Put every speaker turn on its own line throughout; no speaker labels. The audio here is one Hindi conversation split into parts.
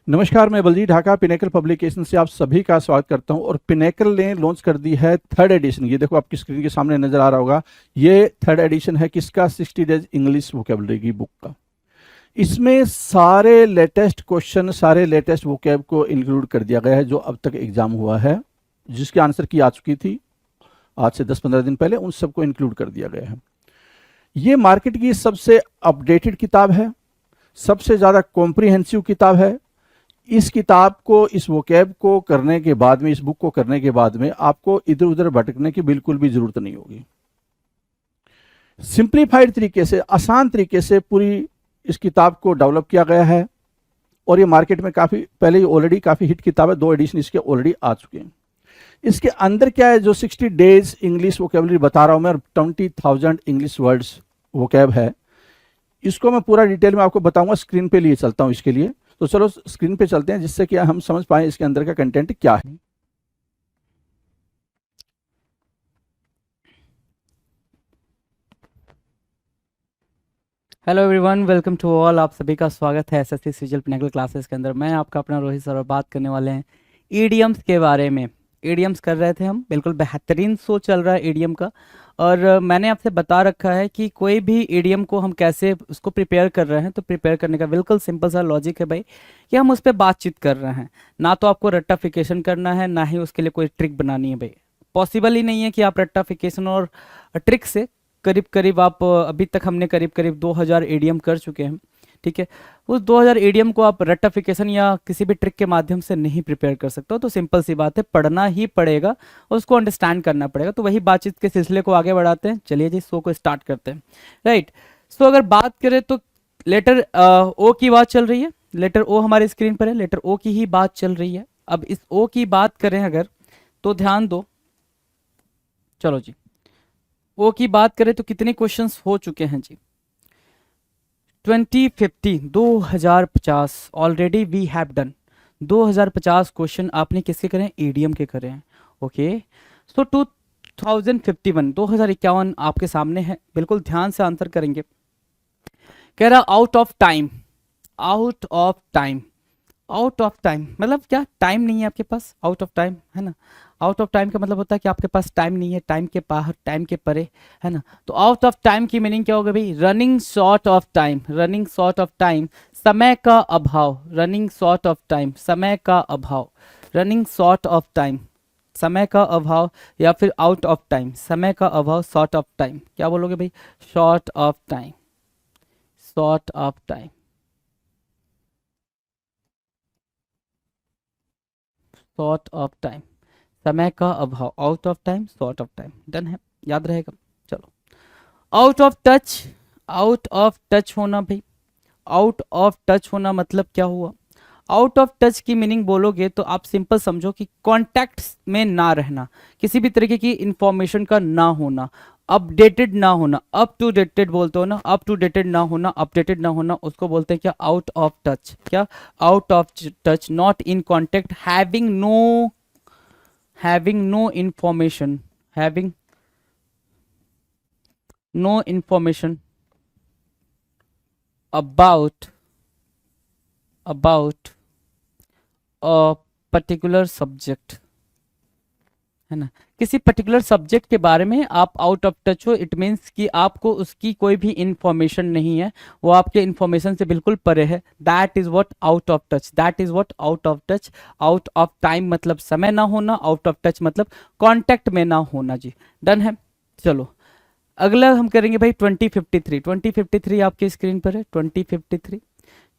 नमस्कार, मैं बलजीत ढाका पिनेकल पब्लिकेशन से आप सभी का स्वागत करता हूं। और पिनेकल ने लॉन्च कर दी है थर्ड एडिशन। ये देखो आपकी स्क्रीन के सामने नजर आ रहा होगा। ये थर्ड एडिशन है किसका? 60 डेज इंग्लिश वोकेबलरी की बुक का। इसमें सारे लेटेस्ट क्वेश्चन, सारे लेटेस्ट वोकेब को इंक्लूड कर दिया गया है जो अब तक एग्जाम हुआ है, जिसकी आंसर की आ चुकी थी आज से 10-15 दिन पहले, उन सबको इंक्लूड कर दिया गया है। ये मार्केट की सबसे अपडेटेड किताब है, सबसे ज़्यादा कॉम्प्रिहेंसिव किताब है। इस किताब को, इस वोकैब को करने के बाद में, इस बुक को करने के बाद में आपको इधर उधर भटकने की बिल्कुल भी जरूरत नहीं होगी। सिंप्लीफाइड तरीके से, आसान तरीके से पूरी इस किताब को डेवलप किया गया है। और ये मार्केट में काफ़ी पहले ही ऑलरेडी काफ़ी हिट किताब है, 2 एडिशन इसके ऑलरेडी आ चुके हैं। इसके अंदर क्या है, जो 60 डेज इंग्लिश वोकेबलरी बता रहा हूं मैं, 20,000 इंग्लिश वर्ड्स वोकैब है, इसको मैं पूरा डिटेल में आपको बताऊंगा। स्क्रीन पे लिए चलता हूं इसके लिए, तो चलो स्क्रीन पे चलते हैं जिससे कि हम समझ पाए इसके अंदर का कंटेंट क्या है।
Hello everyone, welcome to all. आप सभी का स्वागत है एसएससी सीजीएल पिनेकल क्लासेस के अंदर। मैं आपका अपना रोहित सर, और बात करने वाले हैं ईडियम्स के बारे में। ईडियम्स कर रहे थे हम, बिल्कुल बेहतरीन शो चल रहा है ईडियम का। और मैंने आपसे बता रखा है कि कोई भी ईडियम को हम कैसे उसको प्रिपेयर कर रहे हैं। तो प्रिपेयर करने का बिल्कुल सिंपल सा लॉजिक है भाई, कि हम उस पर बातचीत कर रहे हैं। ना तो आपको रट्टाफिकेशन करना है, ना ही उसके लिए कोई ट्रिक बनानी है भाई। पॉसिबल ही नहीं है कि आप रट्टाफिकेशन और ट्रिक से करीब करीब आप अभी तक हमने करीब करीब 2000 एडीएम कर चुके हैं, ठीक है। उस 2000 एडीएम को आप रट्टाफिकेशन या किसी भी ट्रिक के माध्यम से नहीं प्रिपेयर कर सकते हो। तो सिंपल सी बात है, पढ़ना ही पड़ेगा और उसको अंडरस्टैंड करना पड़ेगा। तो वही बातचीत के सिलसिले को आगे बढ़ाते हैं। चलिए जी, शो को स्टार्ट करते हैं। राइट, सो अगर बात करें तो लेटर ओ की बात चल रही है। लेटर ओ हमारे स्क्रीन पर है, लेटर ओ की ही बात चल रही है। अब इस ओ की बात करें अगर, तो ध्यान दो। चलो जी, ओ की बात करें तो कितने क्वेश्चंस हो चुके हैं जी? 2050 already we have done. 2050 question आपने किसके करे हैं? ईडीएम के करे हैं। ओके, सो 2051 आपके सामने है। बिल्कुल ध्यान से आंसर करेंगे। कह रहा out of time. Out of time, out of time मतलब क्या? टाइम नहीं है आपके पास, आउट ऑफ टाइम है ना। आउट ऑफ टाइम का मतलब होता है कि आपके पास टाइम नहीं है, टाइम के बाहर, टाइम के परे, है ना। तो आउट ऑफ टाइम की मीनिंग क्या होगा भाई? Running short of time. Running short of time, समय का अभाव। रनिंग शॉर्ट ऑफ टाइम, समय का अभाव। रनिंग शॉर्ट ऑफ टाइम, समय का अभाव, या फिर आउट ऑफ टाइम, समय का अभाव, शॉर्ट ऑफ टाइम। क्या बोलोगे भाई? Short of time, short of time, short of time, समय का अभाव, out of time, short of time. Done है, याद रहेगा। चलो, out of touch. Out of touch होना भाई, आउट ऑफ टच होना मतलब क्या हुआ? आउट ऑफ टच की मीनिंग बोलोगे तो आप सिंपल समझो कि कॉन्टैक्ट में ना रहना, किसी भी तरीके की इंफॉर्मेशन का ना होना, अपडेटेड ना होना। अप टू डेटेड बोलते हो ना, अप टू डेटेड ना होना, अपडेटेड ना होना, उसको बोलते हैं क्या? Out of touch. क्या? Out of touch, not in contact, having no information, having no information about a particular subject, है ना। किसी पर्टिकुलर सब्जेक्ट के बारे में आप आउट ऑफ टच हो, इट मीन्स कि आपको उसकी कोई भी इंफॉर्मेशन नहीं है, वो आपके इंफॉर्मेशन से बिल्कुल परे है। That is what out of touch, that is what out of touch. Out of time मतलब समय ना होना, आउट ऑफ टच मतलब कांटेक्ट में ना होना जी। डन है। चलो अगला हम करेंगे भाई 2053। 2053 आपकी स्क्रीन पर है। 2053,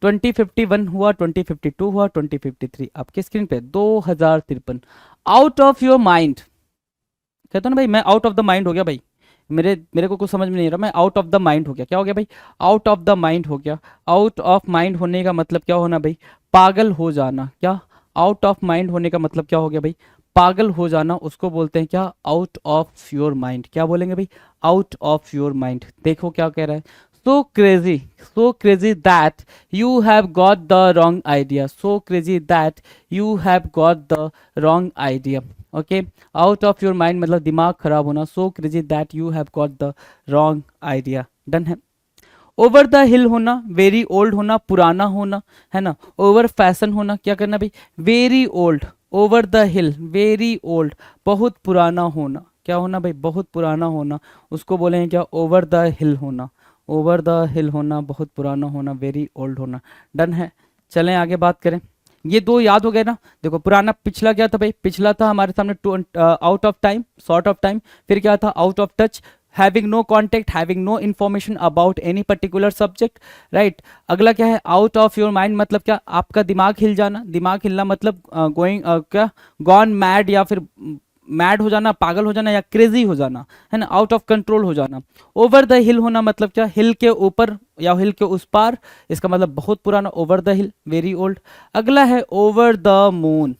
2051 हुआ, 2052 हुआ, 2053 आपके स्क्रीन पे 2053। आउट ऑफ योर माइंड, कहता ना भाई मैं आउट ऑफ द माइंड हो गया भाई, मेरे को कुछ समझ में नहीं आ रहा, मैं आउट ऑफ द माइंड हो गया। क्या हो गया भाई? आउट ऑफ द माइंड हो गया। आउट ऑफ माइंड होने का मतलब क्या होना भाई? पागल हो जाना। क्या? आउट ऑफ माइंड होने का मतलब क्या हो गया भाई? पागल हो जाना। उसको बोलते हैं क्या? Out of your mind. क्या बोलेंगे भाई? Out of your mind. देखो क्या कह रहा है, so crazy that you have got the wrong idea, so crazy that you have got the wrong idea। Okay, out of your mind मतलब दिमाग खराब होना। so crazy that you have got the wrong idea। Done है। ओवर द हिल होना, वेरी ओल्ड होना, पुराना होना, है ना। ओवर फैशन होना, क्या करना भाई, very old, over the hill, very old, बहुत पुराना होना, क्या होना भाई, बहुत पुराना होना, उसको बोलेंगे क्या, ओवर द हिल होना, ओवर द हिल होना, बहुत पुराना होना, वेरी ओल्ड होना। डन है। चलें आगे बात करें। ये दो याद हो गए ना। देखो पुराना, पिछला क्या था भाई, पिछला था हमारे सामने out of time, short of time. फिर क्या था, out of touch, having no contact, having no information about any particular subject, right. अगला क्या है, आउट ऑफ योर माइंड, मतलब क्या, आपका दिमाग हिल जाना, दिमाग हिलना मतलब गोइंग क्या, गॉन मैड, या फिर मैड हो जाना, पागल हो जाना, या क्रेजी हो जाना, है ना, आउट ऑफ कंट्रोल हो जाना। ओवर द हिल होना मतलब क्या, हिल के ऊपर या हिल के उस पार, इसका मतलब बहुत पुराना, over the hill, very old. अगला है over the moon,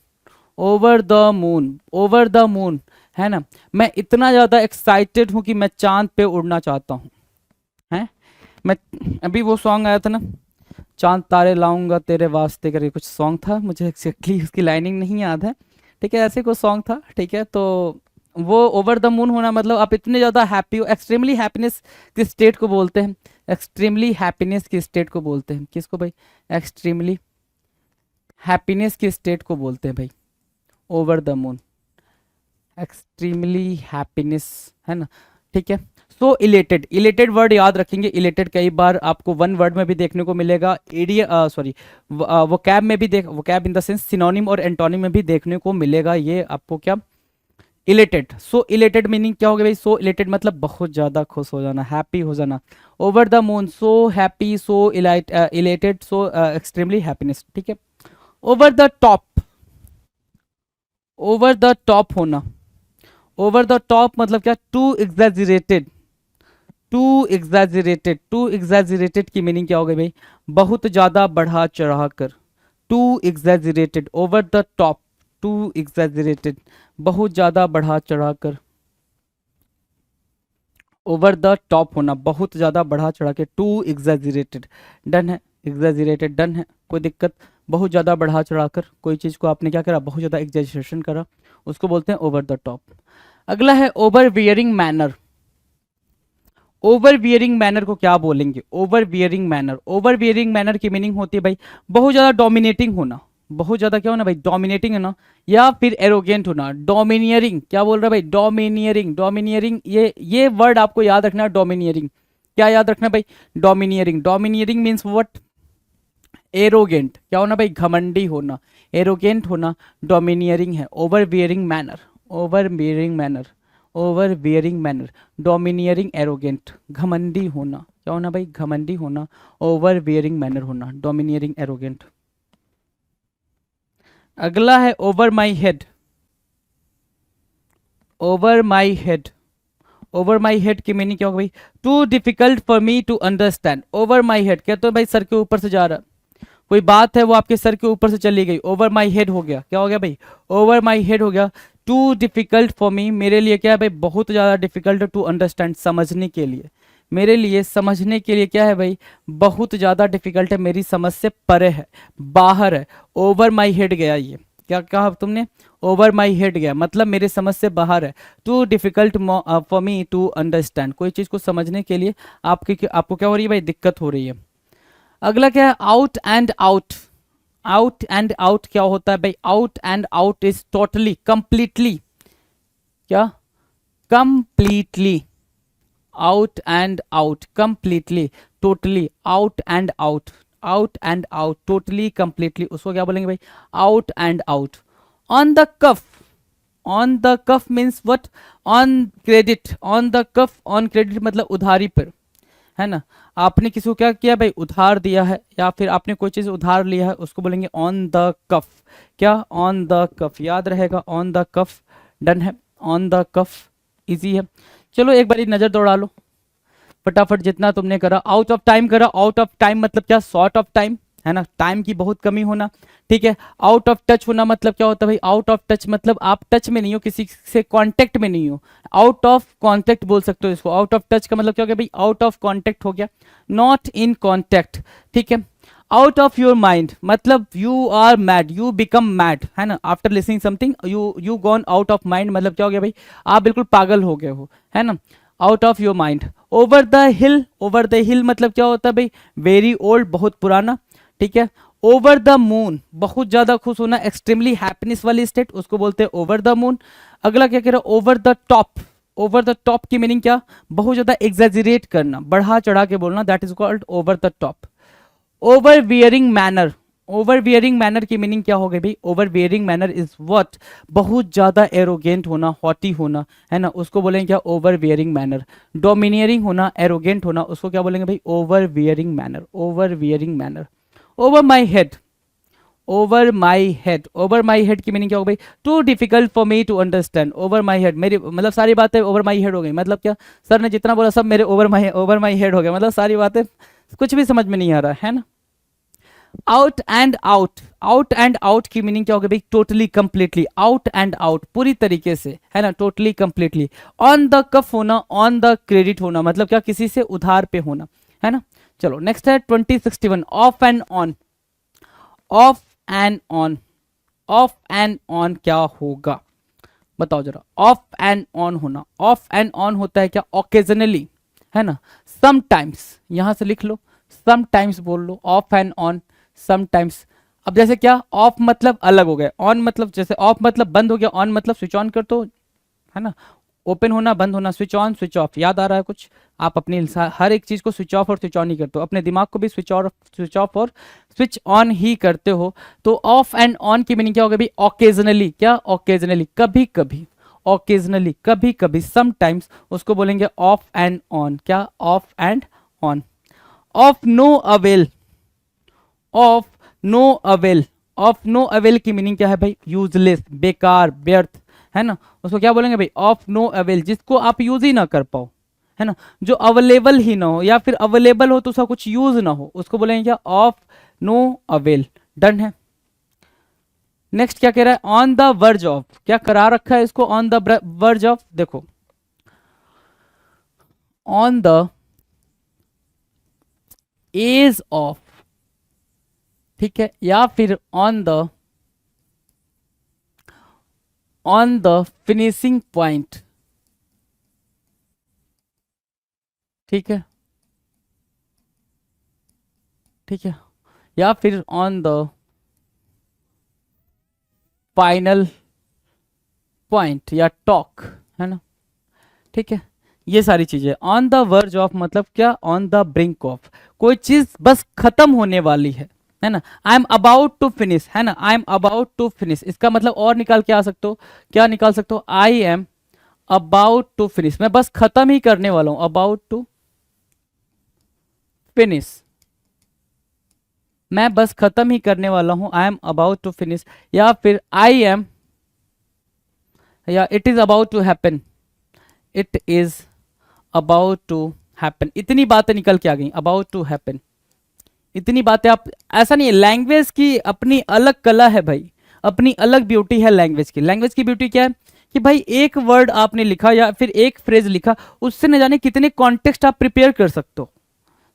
over the moon, over the moon, है ना। मैं इतना ज़्यादा एक्साइटेड हूँ कि मैं चांद पे उड़ना चाहता हूँ, हैं। मैं, अभी वो सॉन्ग आया था ना, चांद तारे लाऊंगा तेरे वास्ते करके कुछ सॉन्ग था, मुझे एक्जैक्टली उसकी लाइनिंग नहीं याद है, ठीक है, ऐसे कोई सॉन्ग था, ठीक है। तो वो ओवर द मून होना मतलब आप इतने ज़्यादा हैप्पी हो, एक्सट्रीमली हैप्पीनेस की स्टेट को बोलते हैं, एक्सट्रीमली हैप्पीनेस की स्टेट को बोलते हैं, किसको भाई, एक्सट्रीमली हैप्पीनेस की स्टेट को बोलते हैं भाई, over the moon, extremely happiness, है ना, ठीक है। सो इलेटेड, इलेटेड वर्ड याद रखेंगे, इलेटेड कई बार आपको वन वर्ड में भी देखने को मिलेगा, एडिया सॉरी वोकैब में भी देख, vocab in the sense synonym और एंटोनिम में भी देखने को मिलेगा ये आपको, क्या, इलेटेड। सो इलेटेड मीनिंग क्या होगा भाई, सो इलेटेड मतलब बहुत ज़्यादा खुश हो जाना, हैप्पी हो जाना। Over the moon, so happy, so elated, so extremely happiness, ठीक है। Over the top, over the top होना, ओवर द टॉप मतलब क्या, too exaggerated, too exaggerated, too exaggerated की मीनिंग क्या होगी भाई, बहुत ज़्यादा बढ़ा चढ़ा कर, too exaggerated, over the top, too exaggerated, बहुत ज़्यादा बढ़ा चढ़ा कर, ओवर द टॉप होना, बहुत ज़्यादा बढ़ा चढ़ा के, टू एग्जैजरेटेड, डन है, एग्जैजरेटेड डन है, कोई दिक्कत, बहुत ज़्यादा बढ़ा चढ़ा कर कोई चीज़ को आपने क्या करा, बहुत ज़्यादा एग्जैजरेशन करा, उसको बोलते हैं ओवर द टॉप। अगला है over wearing manner, over wearing manner को क्या बोलेंगे, over wearing manner, over wearing manner की मीनिंग होती है भाई बहुत ज़्यादा डोमिनेटिंग होना, बहुत ज़्यादा क्या होना भाई, डोमिनेटिंग है ना, या फिर एरोगेंट होना, डोमिनियरिंग, क्या बोल रहा है भाई, डोमिनियरिंग, डोमिनियरिंग, ये वर्ड आपको याद रखना है, डोमिनियरिंग, क्या याद रखना भाई, domineering, domineering means what, arrogant, क्या होना भाई, घमंडी होना, एरोगेंट होना, डोमिनियरिंग है, over wearing manner, over wearing manner, over wearing manner, domineering, arrogant, घमंडी होना, क्या होना भाई, घमंडी होना, ओवर वियरिंग मैनर होना, डोमिनियरिंग, एरोगेंट। अगला है over my head, over my head, over my head की मीनिंग क्या होगा भाई, too difficult for me to understand, over my head, क्या तो भाई सर के ऊपर से जा रहा, कोई बात है वो आपके सर के ऊपर से चली गई, ओवर माई हेड हो गया, क्या हो गया भाई, ओवर माई हेड हो गया, टू डिफिकल्ट फॉर मी, मेरे लिए क्या है भाई, बहुत ज़्यादा डिफिकल्ट टू अंडरस्टैंड, समझने के लिए, मेरे लिए समझने के लिए क्या है भाई, बहुत ज़्यादा डिफिकल्ट है, मेरी समझ से परे है, बाहर है, ओवर माई हेड गया, ये क्या कहा तुमने, ओवर माई हेड गया मतलब मेरे समझ से बाहर है, too difficult for me to understand, कोई चीज़ को समझने के लिए आपको क्या हो रही है भाई, दिक्कत हो रही है। अगला क्या है, out and out, out and out क्या होता है भाई, out and out is totally, completely, क्या, completely, out and out, completely, totally, out and out, out and out, totally, completely, उसको क्या बोलेंगे भाई, out and out. On the cuff, on the cuff means what, on credit, on the cuff, on credit मतलब उधारी पर, है ना, आपने किसी को क्या किया भाई, उधार दिया है, या फिर आपने कोई चीज़ उधार लिया है, उसको बोलेंगे ऑन द कफ, क्या, ऑन द कफ, याद रहेगा, ऑन द कफ, डन है, ऑन द कफ, इजी है। चलो एक बारी नज़र दौड़ा लो फटाफट, जितना तुमने करा, आउट ऑफ टाइम करा, आउट ऑफ टाइम मतलब क्या, शॉर्ट ऑफ टाइम, है ना, टाइम की बहुत कमी होना, ठीक है। आउट ऑफ टच होना मतलब क्या होता है भाई, आउट ऑफ टच मतलब आप टच में नहीं हो, किसी से कांटेक्ट में नहीं हो, आउट ऑफ कांटेक्ट बोल सकते हो इसको, आउट ऑफ टच का मतलब क्या हो गया भाई, आउट ऑफ कांटेक्ट हो गया, नॉट इन कांटेक्ट, ठीक है। आउट ऑफ योर माइंड मतलब you are mad, you become mad, है ना, after listening something you gone out of mind मतलब क्या हो गया भाई, आप बिल्कुल पागल हो गए हो, है ना, out of your mind. Over the hill, over the हिल मतलब क्या होता है भाई, वेरी ओल्ड, बहुत पुराना, ठीक है। ओवर द मून, बहुत ज्यादा खुश होना, एक्सट्रीमली हैप्पीनेस वाली स्टेट, उसको बोलते हैं ओवर द मून। अगला क्या कह रहा है, over the top, over the top की मीनिंग क्या, बहुत ज्यादा एग्जैजरेट करना, बढ़ा चढ़ा के बोलना, that is called over the top. Over wearing manner, over wearing manner की मीनिंग क्या हो गई भाई, over wearing manner is what, बहुत ज्यादा एरोगेंट होना, हॉटी होना, है ना, उसको बोलेंगे क्या, ओवर वियरिंग मैनर। डोमिनियरिंग होना, एरोगेंट होना, उसको क्या बोलेंगे भाई, over wearing manner, over wearing manner. Over my head, over my head, over my head की मीनिंग क्या हो गई, too difficult for me to understand, over my head, मेरी मतलब सारी बातें ओवर माई हेड हो गई, मतलब क्या, सर ने जितना बोला सब मेरे ओवर माई हेड हो गया, मतलब सारी बातें कुछ भी समझ में नहीं आ रहा है ना। Out and out, out and out की मीनिंग क्या हो गई भाई, totally completely, out and out, पूरी तरीके से, है ना, totally completely. On the cuff होना, ऑन द क्रेडिट होना, मतलब क्या, किसी से उधार पे होना, है ना। चलो नेक्स्ट है 2061, of and on, off and on, off and on क्या होगा बताओ जरा, ऑफ एंड ऑन होना, ऑफ एंड ऑन होता है क्या, ओकेजनली, है ना, समटाइम्स, यहां से लिख लो, समटाइम्स बोल लो, ऑफ एंड ऑन, समटाइम्स। अब जैसे क्या, ऑफ मतलब अलग हो गया, ऑन मतलब जैसे ऑफ मतलब बंद हो गया, ऑन मतलब स्विच ऑन कर दो, है ना, ओपन होना, बंद होना, स्विच ऑन स्विच ऑफ, याद आ रहा है कुछ, आप अपनी हर एक चीज को स्विच ऑफ और स्विच ऑन ही करते हो, अपने दिमाग को भी स्विच ऑफ और स्विच ऑन ही करते हो। तो ऑफ एंड ऑन की मीनिंग क्या होगा भाई, ओकेजनली, क्या, ओकेजनली, कभी कभी, ओकेजनली, कभी कभी, समटाइम्स, उसको बोलेंगे ऑफ एंड ऑन, क्या, off and on. Of no avail, of no avail, of no avail की मीनिंग क्या है भाई, यूजलेस, बेकार, व्यर्थ, है ना, उसको क्या बोलेंगे भाई, ऑफ नो अवेल, जिसको आप यूज ही ना कर पाओ, है ना, जो अवेलेबल ही ना हो, या फिर अवेलेबल हो तो उसका कुछ यूज ना हो, उसको बोलेंगे क्या, ऑफ नो अवेल। डन है। नेक्स्ट क्या कह रहा है, ऑन द वर्ज ऑफ, क्या करा रखा है इसको, ऑन द वर्ज ऑफ, देखो, ऑन द एज ऑफ, ठीक है, या फिर ऑन द फिनिशिंग पॉइंट, ठीक है, ठीक है, या फिर ऑन द फाइनल पॉइंट या टॉक, है ना, ठीक है, ये सारी चीजें। ऑन द वर्ज ऑफ मतलब क्या, ऑन द ब्रिंक ऑफ, कोई चीज बस खत्म होने वाली है ना, I am about to finish, है ना, I am about to finish, इसका मतलब और निकाल के आ सकते हो, क्या निकाल सकते हो, I am about to finish, मैं बस खत्म ही करने वाला हूं, अबाउट टू फिनिश, मैं बस खत्म ही करने वाला हूं, I am about to finish, या फिर आई एम, या it is about to happen, it is about to happen, इतनी बातें निकल के आ गई, अबाउट टू हैपन, इतनी बातें। आप, ऐसा नहीं है, लैंग्वेज की अपनी अलग कला है भाई, अपनी अलग ब्यूटी है लैंग्वेज की। लैंग्वेज की ब्यूटी क्या है कि भाई एक वर्ड आपने लिखा या फिर एक फ्रेज लिखा, उससे न जाने कितने कॉन्टेक्स्ट आप प्रिपेयर कर सकते हो,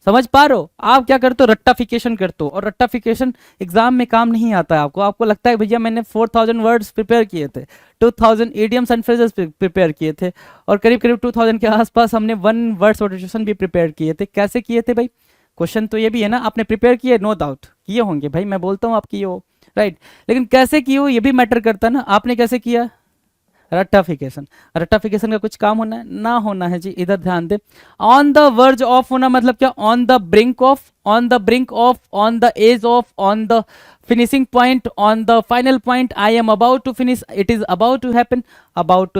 समझ पा रहे हो। आप क्या करते हो, रट्टाफिकेशन करते हो, और रट्टाफिकेशन एग्जाम में काम नहीं आता है आपको। आपको लगता है भैया मैंने 4000 वर्ड्स प्रिपेयर किए थे, 2000 इडियम्स एंड फ्रेजेस प्रिपेयर किए थे, और करीब करीब 2000 के आसपास हमने 1 वर्ड सॉल्यूशन भी प्रिपेयर किए थे। कैसे किए थे भाई, क्वेश्चन तो ये भी है ना, आपने प्रिपेयर किए, नो डाउट किए होंगे भाई, मैं बोलता हूँ आप किए हो, राइट, लेकिन कैसे किए हो ये भी मैटर करता है ना, आपने कैसे किया, रट्टाफिकेशन। रट्टाफिकेशन का कुछ काम होना है ना, होना है जी, इधर ध्यान दे। ऑन द वर्ज ऑफ होना मतलब क्या, on the brink of, on the brink of, on the edge of, on the finishing point, on the final point, I am about to finish, it is about to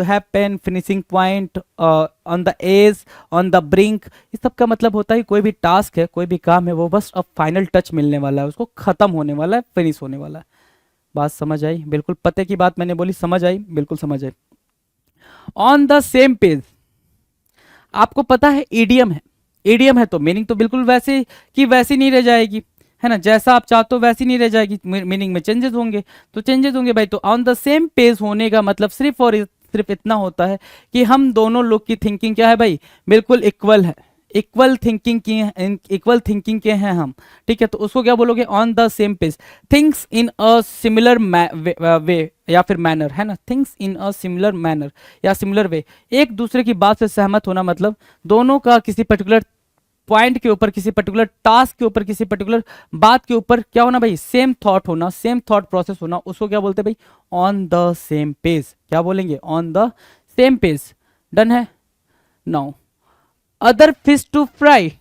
happen, finishing point, on the edge, on the brink, इस सब का मतलब होता है कोई भी टास्क है, कोई भी काम है, वो बस अब फाइनल टच मिलने वाला है, उसको खत्म होने वाला है, फिनिश होने वाला है। बात समझ आई, बिल्कुल पते की बात मैंने बोली, समझ आई, बिल्कुल समझ आई। ऑन द सेम पेज, आपको पता है ईडीएम है, ईडीएम है तो मीनिंग तो बिल्कुल वैसे की वैसी नहीं रह जाएगी, है ना, जैसा आप चाहते हो वैसी नहीं रह जाएगी, मीनिंग में चेंजेस होंगे, तो चेंजेस होंगे भाई। तो ऑन द सेम पेज होने का मतलब सिर्फ और सिर्फ इतना होता है कि हम दोनों लोग की थिंकिंग क्या है भाई, बिल्कुल इक्वल है, इक्वल थिंकिंग के हैं हम, ठीक है, तो उसको क्या बोलोगे, on the same page, things in a similar way या फिर मैनर, है ना, things in a similar manner या सिमिलर वे, एक दूसरे की बात से सहमत होना, मतलब दोनों का किसी पर्टिकुलर पॉइंट के ऊपर, किसी पर्टिकुलर टास्क के ऊपर, किसी पर्टिकुलर बात के ऊपर क्या होना भाई, सेम थॉट होना, सेम थॉट प्रोसेस होना, उसको क्या बोलते हैं भाई, ऑन द सेम पेज, क्या बोलेंगे, on the same page. Done है। Now other fish to fry,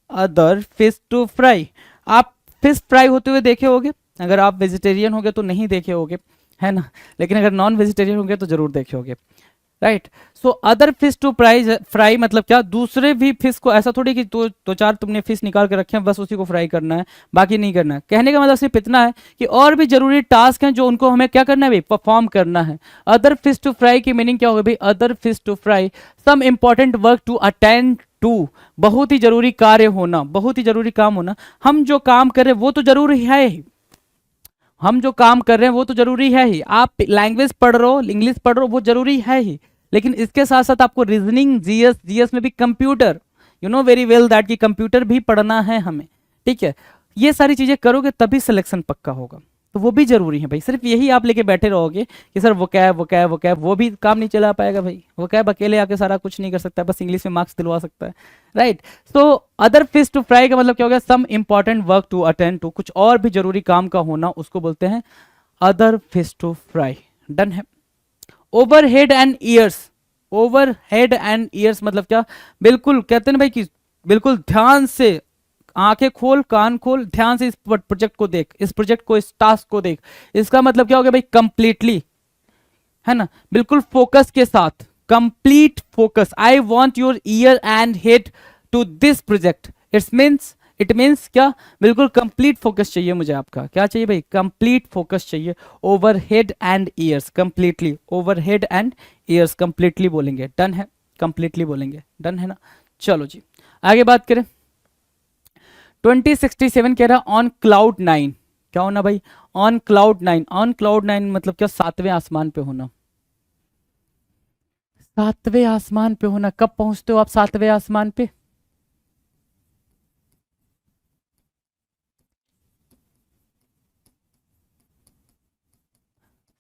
other fish to fry, आप फिश फ्राई होते हुए देखे होगे, अगर आप वेजिटेरियन होगे तो नहीं देखे होगे, है ना, लेकिन अगर नॉन वेजिटेरियन होंगे तो जरूर देखे होगे, right. So other fish to fry मतलब क्या, दूसरे भी फिश को, ऐसा थोड़ी कि दो चार तुमने फिश निकाल के रखे हैं बस उसी को फ्राई करना है, बाकी नहीं करना है, कहने का मतलब सिर्फ इतना है कि और भी जरूरी टास्क हैं जो उनको हमें क्या करना है भाई, परफॉर्म करना है। अदर फिश टू फ्राई की मीनिंग क्या होगी भाई, other fish to fry, some important work to attend to, बहुत ही जरूरी कार्य होना, बहुत ही जरूरी काम होना, हम जो काम कर रहे हैं वो तो जरूरी है ही, हम जो काम कर रहे हैं वो तो जरूरी है ही, आप लैंग्वेज पढ़ रहे हो, इंग्लिश पढ़ रहे हो, वो जरूरी है ही, लेकिन इसके साथ साथ आपको रीजनिंग, जीएस में भी computer, you know very well that कि कंप्यूटर भी पढ़ना है हमें, ठीक है, ये सारी चीजें करोगे तभी सिलेक्शन पक्का होगा, तो वो भी जरूरी है भाई। सिर्फ यही आप लेके बैठे रहोगे कि सर वो कैब वो कैब वो कैब, वो भी काम नहीं चला पाएगा भाई, वो कैब अकेले आके सारा कुछ नहीं कर सकता, बस इंग्लिश में मार्क्स दिलवा सकता है, right. So other fish to fry का मतलब क्या हो गया, some important work to attend to, कुछ और भी जरूरी काम का होना, उसको बोलते हैं other fish to fry. Done है। Over head and ears, over head and ears मतलब क्या, बिल्कुल कहते हैं ना भाई कि बिल्कुल ध्यान से आंखें खोल कान खोल, ध्यान से इस प्रोजेक्ट को देख, इस प्रोजेक्ट को, इस टास्क को देख, इसका मतलब क्या हो गया भाई, कंप्लीटली, है ना, बिल्कुल फोकस के साथ, complete focus, I want your ear and head to this project, it means क्या, बिल्कुल कंप्लीट फोकस चाहिए मुझे आपका, क्या चाहिए भाई, कंप्लीट फोकस चाहिए, over head and years, completely, over head and years completely बोलेंगे, डन है, कंप्लीटली बोलेंगे, डन है ना। चलो जी आगे बात करें। 2067 कह रहा ऑन क्लाउड 9, क्या होना भाई, ऑन क्लाउड 9, ऑन क्लाउड 9 मतलब क्या, सातवें आसमान पे होना, सातवें आसमान पे होना, कब पहुंचते हो आप सातवें आसमान पे,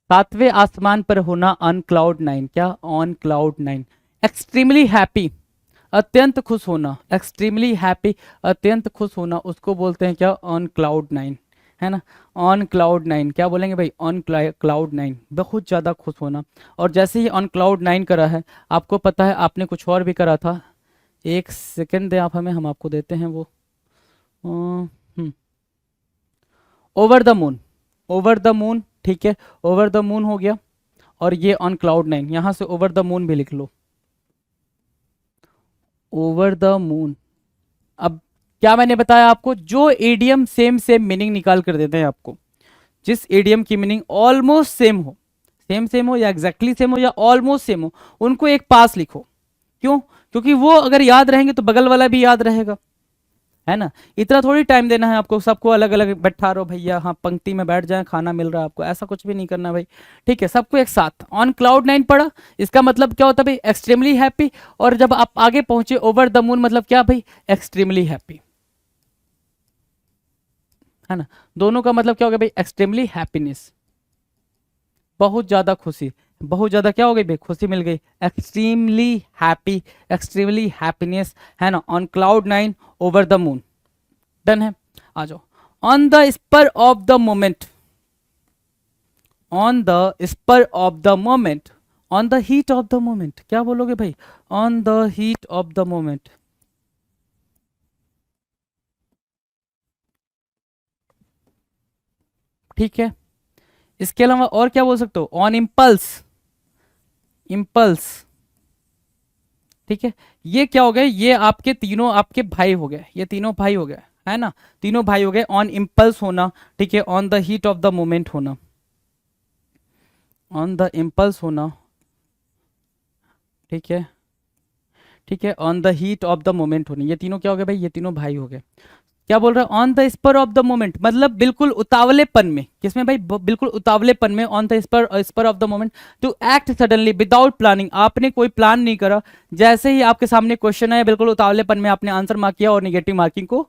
सातवें आसमान पर होना ऑन क्लाउड 9, क्या, ऑन क्लाउड 9, एक्सट्रीमली हैप्पी, अत्यंत खुश होना, एक्सट्रीमली हैप्पी, अत्यंत खुश होना, उसको बोलते हैं क्या, ऑन क्लाउड 9, है ना, ऑन क्लाउड 9 क्या बोलेंगे भाई, ऑन क्लाउड 9, बहुत ज़्यादा खुश होना। और जैसे ही ऑन क्लाउड 9 करा है, आपको पता है आपने कुछ और भी करा था, एक सेकेंड दें आप हमें, हम आपको देते हैं वो, over the moon, over the moon, ठीक है, ओवर द मून हो गया, और ये ऑन क्लाउड 9, यहां से ओवर द मून भी लिख लो, ओवर द मून। अब क्या मैंने बताया आपको, जो एडियम सेम सेम मीनिंग निकाल कर देते हैं आपको, जिस एडियम की मीनिंग ऑलमोस्ट सेम हो, सेम हो या एग्जैक्टली सेम हो या ऑलमोस्ट सेम हो, उनको एक पास लिखो, क्यों, क्योंकि वो अगर याद रहेंगे तो बगल वाला भी याद रहेगा, है ना, इतना थोड़ी टाइम देना है आपको, सबको अलग अलग बैठा रहो भैया, हाँ पंक्ति में बैठ जाए, खाना मिल रहा है आपको, ऐसा कुछ भी नहीं करना भाई, ठीक है, सबको एक साथ। ऑन क्लाउड 9 पढ़ा, इसका मतलब क्या होता है भाई, एक्सट्रीमली हैप्पी, और जब आप आगे पहुंचे ओवर द मून मतलब क्या भाई, एक्सट्रीमली हैप्पी, है ना, दोनों का मतलब क्या हो गया भाई, एक्सट्रीमली हैप्पीनेस, बहुत ज्यादा खुशी, बहुत ज्यादा क्या हो गई भाई, खुशी मिल गई, एक्सट्रीमली हैप्पी, एक्सट्रीमली हैप्पीनेस, है ना, on cloud 9 over the moon. Done है। आ जाओ, on the spur of the moment, on the spur of the moment, on the heat of the moment, क्या बोलोगे भाई, on the heat of the moment, ठीक है, इसके अलावा और क्या बोल सकते हो, ऑन इम्पल्स, इम्पल्स, ठीक है, ये क्या हो गए, ये आपके तीनों आपके भाई हो गए, ये तीनों भाई हो गए, है ना, तीनों भाई हो गए, ऑन इम्पल्स होना, ठीक है, on the heat of the moment होना, ऑन द इम्पल्स होना, ठीक है, ठीक है, on the heat of the moment होनी, ये तीनों क्या हो गए भाई, ये तीनों भाई हो गए। क्या बोल रहा है, on the spur of the moment, मतलब बिल्कुल उतावलेपन में, किसमें भाई, बिल्कुल उतावलेपन में, on the spur of the moment, to act suddenly without planning, आपने कोई प्लान नहीं करा, जैसे ही आपके सामने क्वेश्चन आया बिल्कुल उतावलेपन में आपने आंसर मार्क किया और निगेटिव मार्किंग को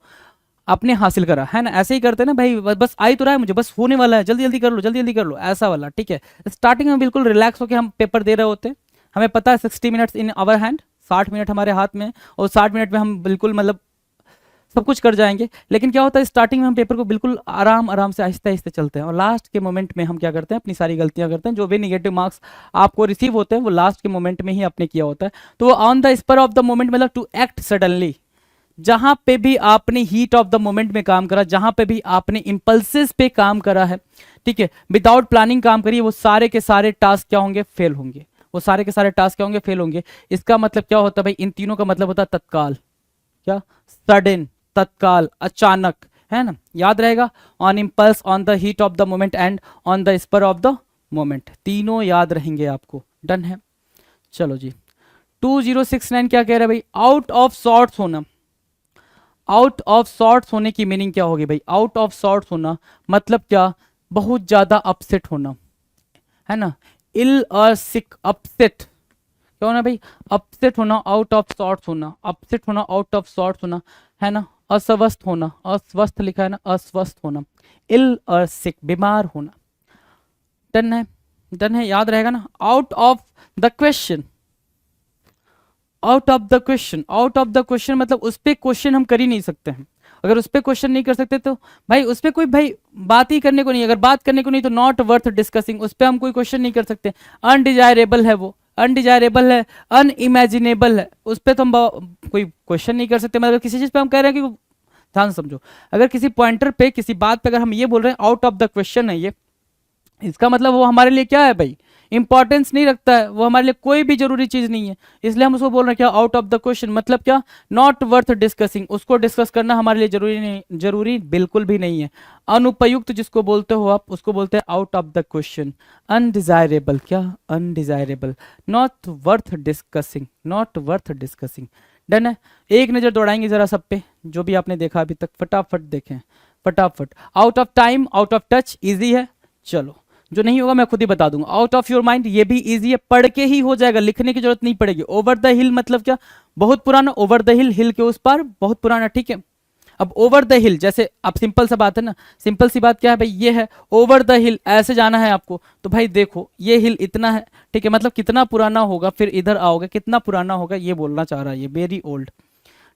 आपने हासिल करा, है ना। ऐसे ही करते हैं ना भाई, बस आ ही तो रहा है मुझे, बस होने वाला है, जल्दी जल्दी कर लो, जल्दी जल्दी कर लो, ऐसा वाला, ठीक है। स्टार्टिंग में बिल्कुल रिलैक्स होकर हम पेपर दे रहे होते हैं, हमें पता है 60 minutes in our hand, 60 minute हमारे हाथ में, और 60 मिनट में हम बिल्कुल मतलब सब कुछ कर जाएंगे। लेकिन क्या होता है, स्टार्टिंग में हम पेपर को बिल्कुल आराम आराम से आहिस्ते आहिस्ते चलते हैं, और लास्ट के मोमेंट में हम क्या करते हैं, अपनी सारी गलतियां करते हैं, जो भी निगेटिव मार्क्स आपको रिसीव होते हैं वो लास्ट के मोमेंट में ही आपने किया होता है। तो वो on the spur of the moment मतलब टू एक्ट सडनली, जहां पे भी आपने हीट ऑफ द मोमेंट में काम करा, जहां पे भी आपने इंपल्सेस पे काम करा है, ठीक है, विदाउट प्लानिंग काम करिए, वो सारे के सारे टास्क क्या होंगे, फेल होंगे, वो सारे के सारे टास्क क्या होंगे, फेल होंगे। इसका मतलब क्या होता है भाई, इन तीनों का मतलब होता है तत्काल, क्या, सडन, तत्काल, अचानक, है ना, याद रहेगा, on impulse, on the heat of the moment and on the spur of the moment, तीनों याद रहेंगे आपको, डन है। चलो जी, 2069 क्या कह रहा है भाई, आउट ऑफ सॉर्ट्स होना, आउट ऑफ सॉर्ट्स होने की मीनिंग क्या होगी भाई, आउट ऑफ सॉर्ट्स होना मतलब क्या, बहुत ज्यादा अपसेट होना, है ना, इल और सिक, अपसेट, क्या होना भाई, अपसेट होना, आउट ऑफ सॉर्ट्स होना, अपसेट होना, आउट ऑफ सॉर्ट्स होना, है ना, अस्वस्थ होना, अस्वस्थ लिखा है ना, अस्वस्थ होना, इल और सिक, बीमार होना, डन है, डन है, याद रहेगा ना। Out of the question, out of the question, out of the question मतलब उस पर क्वेश्चन हम कर ही नहीं सकते हैं, अगर उस पर क्वेश्चन नहीं कर सकते तो भाई उस पर कोई भाई बात ही करने को नहीं, अगर बात करने को नहीं तो नॉट वर्थ डिस्कसिंग, उस पर हम कोई क्वेश्चन नहीं कर सकते, अनडिजायरेबल है वो, अनडिजायरेबल है, अनइमेजिनेबल है, उस पर तो हम कोई क्वेश्चन नहीं कर सकते। मतलब किसी चीज़ पे हम कह रहे हैं कि ध्यान से समझो, अगर किसी पॉइंटर पे किसी बात पे अगर हम ये बोल रहे हैं आउट ऑफ द क्वेश्चन है ये, इसका मतलब वो हमारे लिए क्या है भाई, इंपॉर्टेंस नहीं रखता है, वो हमारे लिए कोई भी जरूरी चीज नहीं है, इसलिए हम उसको बोल रहे हैं क्या, आउट ऑफ द क्वेश्चन, मतलब क्या, नॉट वर्थ डिस्कसिंग, उसको डिस्कस करना हमारे लिए जरूरी नहीं, जरूरी बिल्कुल भी नहीं है। अनुपयुक्त जिसको बोलते हो आप, उसको बोलते हैं out of the question. Undesirable, क्या, undesirable, not worth discussing, not worth discussing, done है। एक नजर दौड़ाएंगे जरा सब पे, जो भी आपने देखा अभी तक, फटाफट देखें, फटाफट। Out of time, out of touch, easy है, चलो जो नहीं होगा मैं खुद ही बता दूंगा। आउट ऑफ योर माइंड, ये भी इजी है, पढ़ के ही हो जाएगा, लिखने की जरूरत नहीं पड़ेगी। ओवर द हिल मतलब क्या, बहुत पुराना, ओवर द हिल, हिल के उस पार, बहुत पुराना, ठीक है। अब ओवर द हिल, जैसे अब सिंपल सा बात है ना, सिंपल सी बात क्या है भाई, ये है ओवर द हिल, ऐसे जाना है आपको, तो भाई देखो ये हिल इतना है, ठीक है, मतलब कितना पुराना होगा, फिर इधर आओगे कितना पुराना होगा, ये बोलना चाह रहा है ये, वेरी ओल्ड,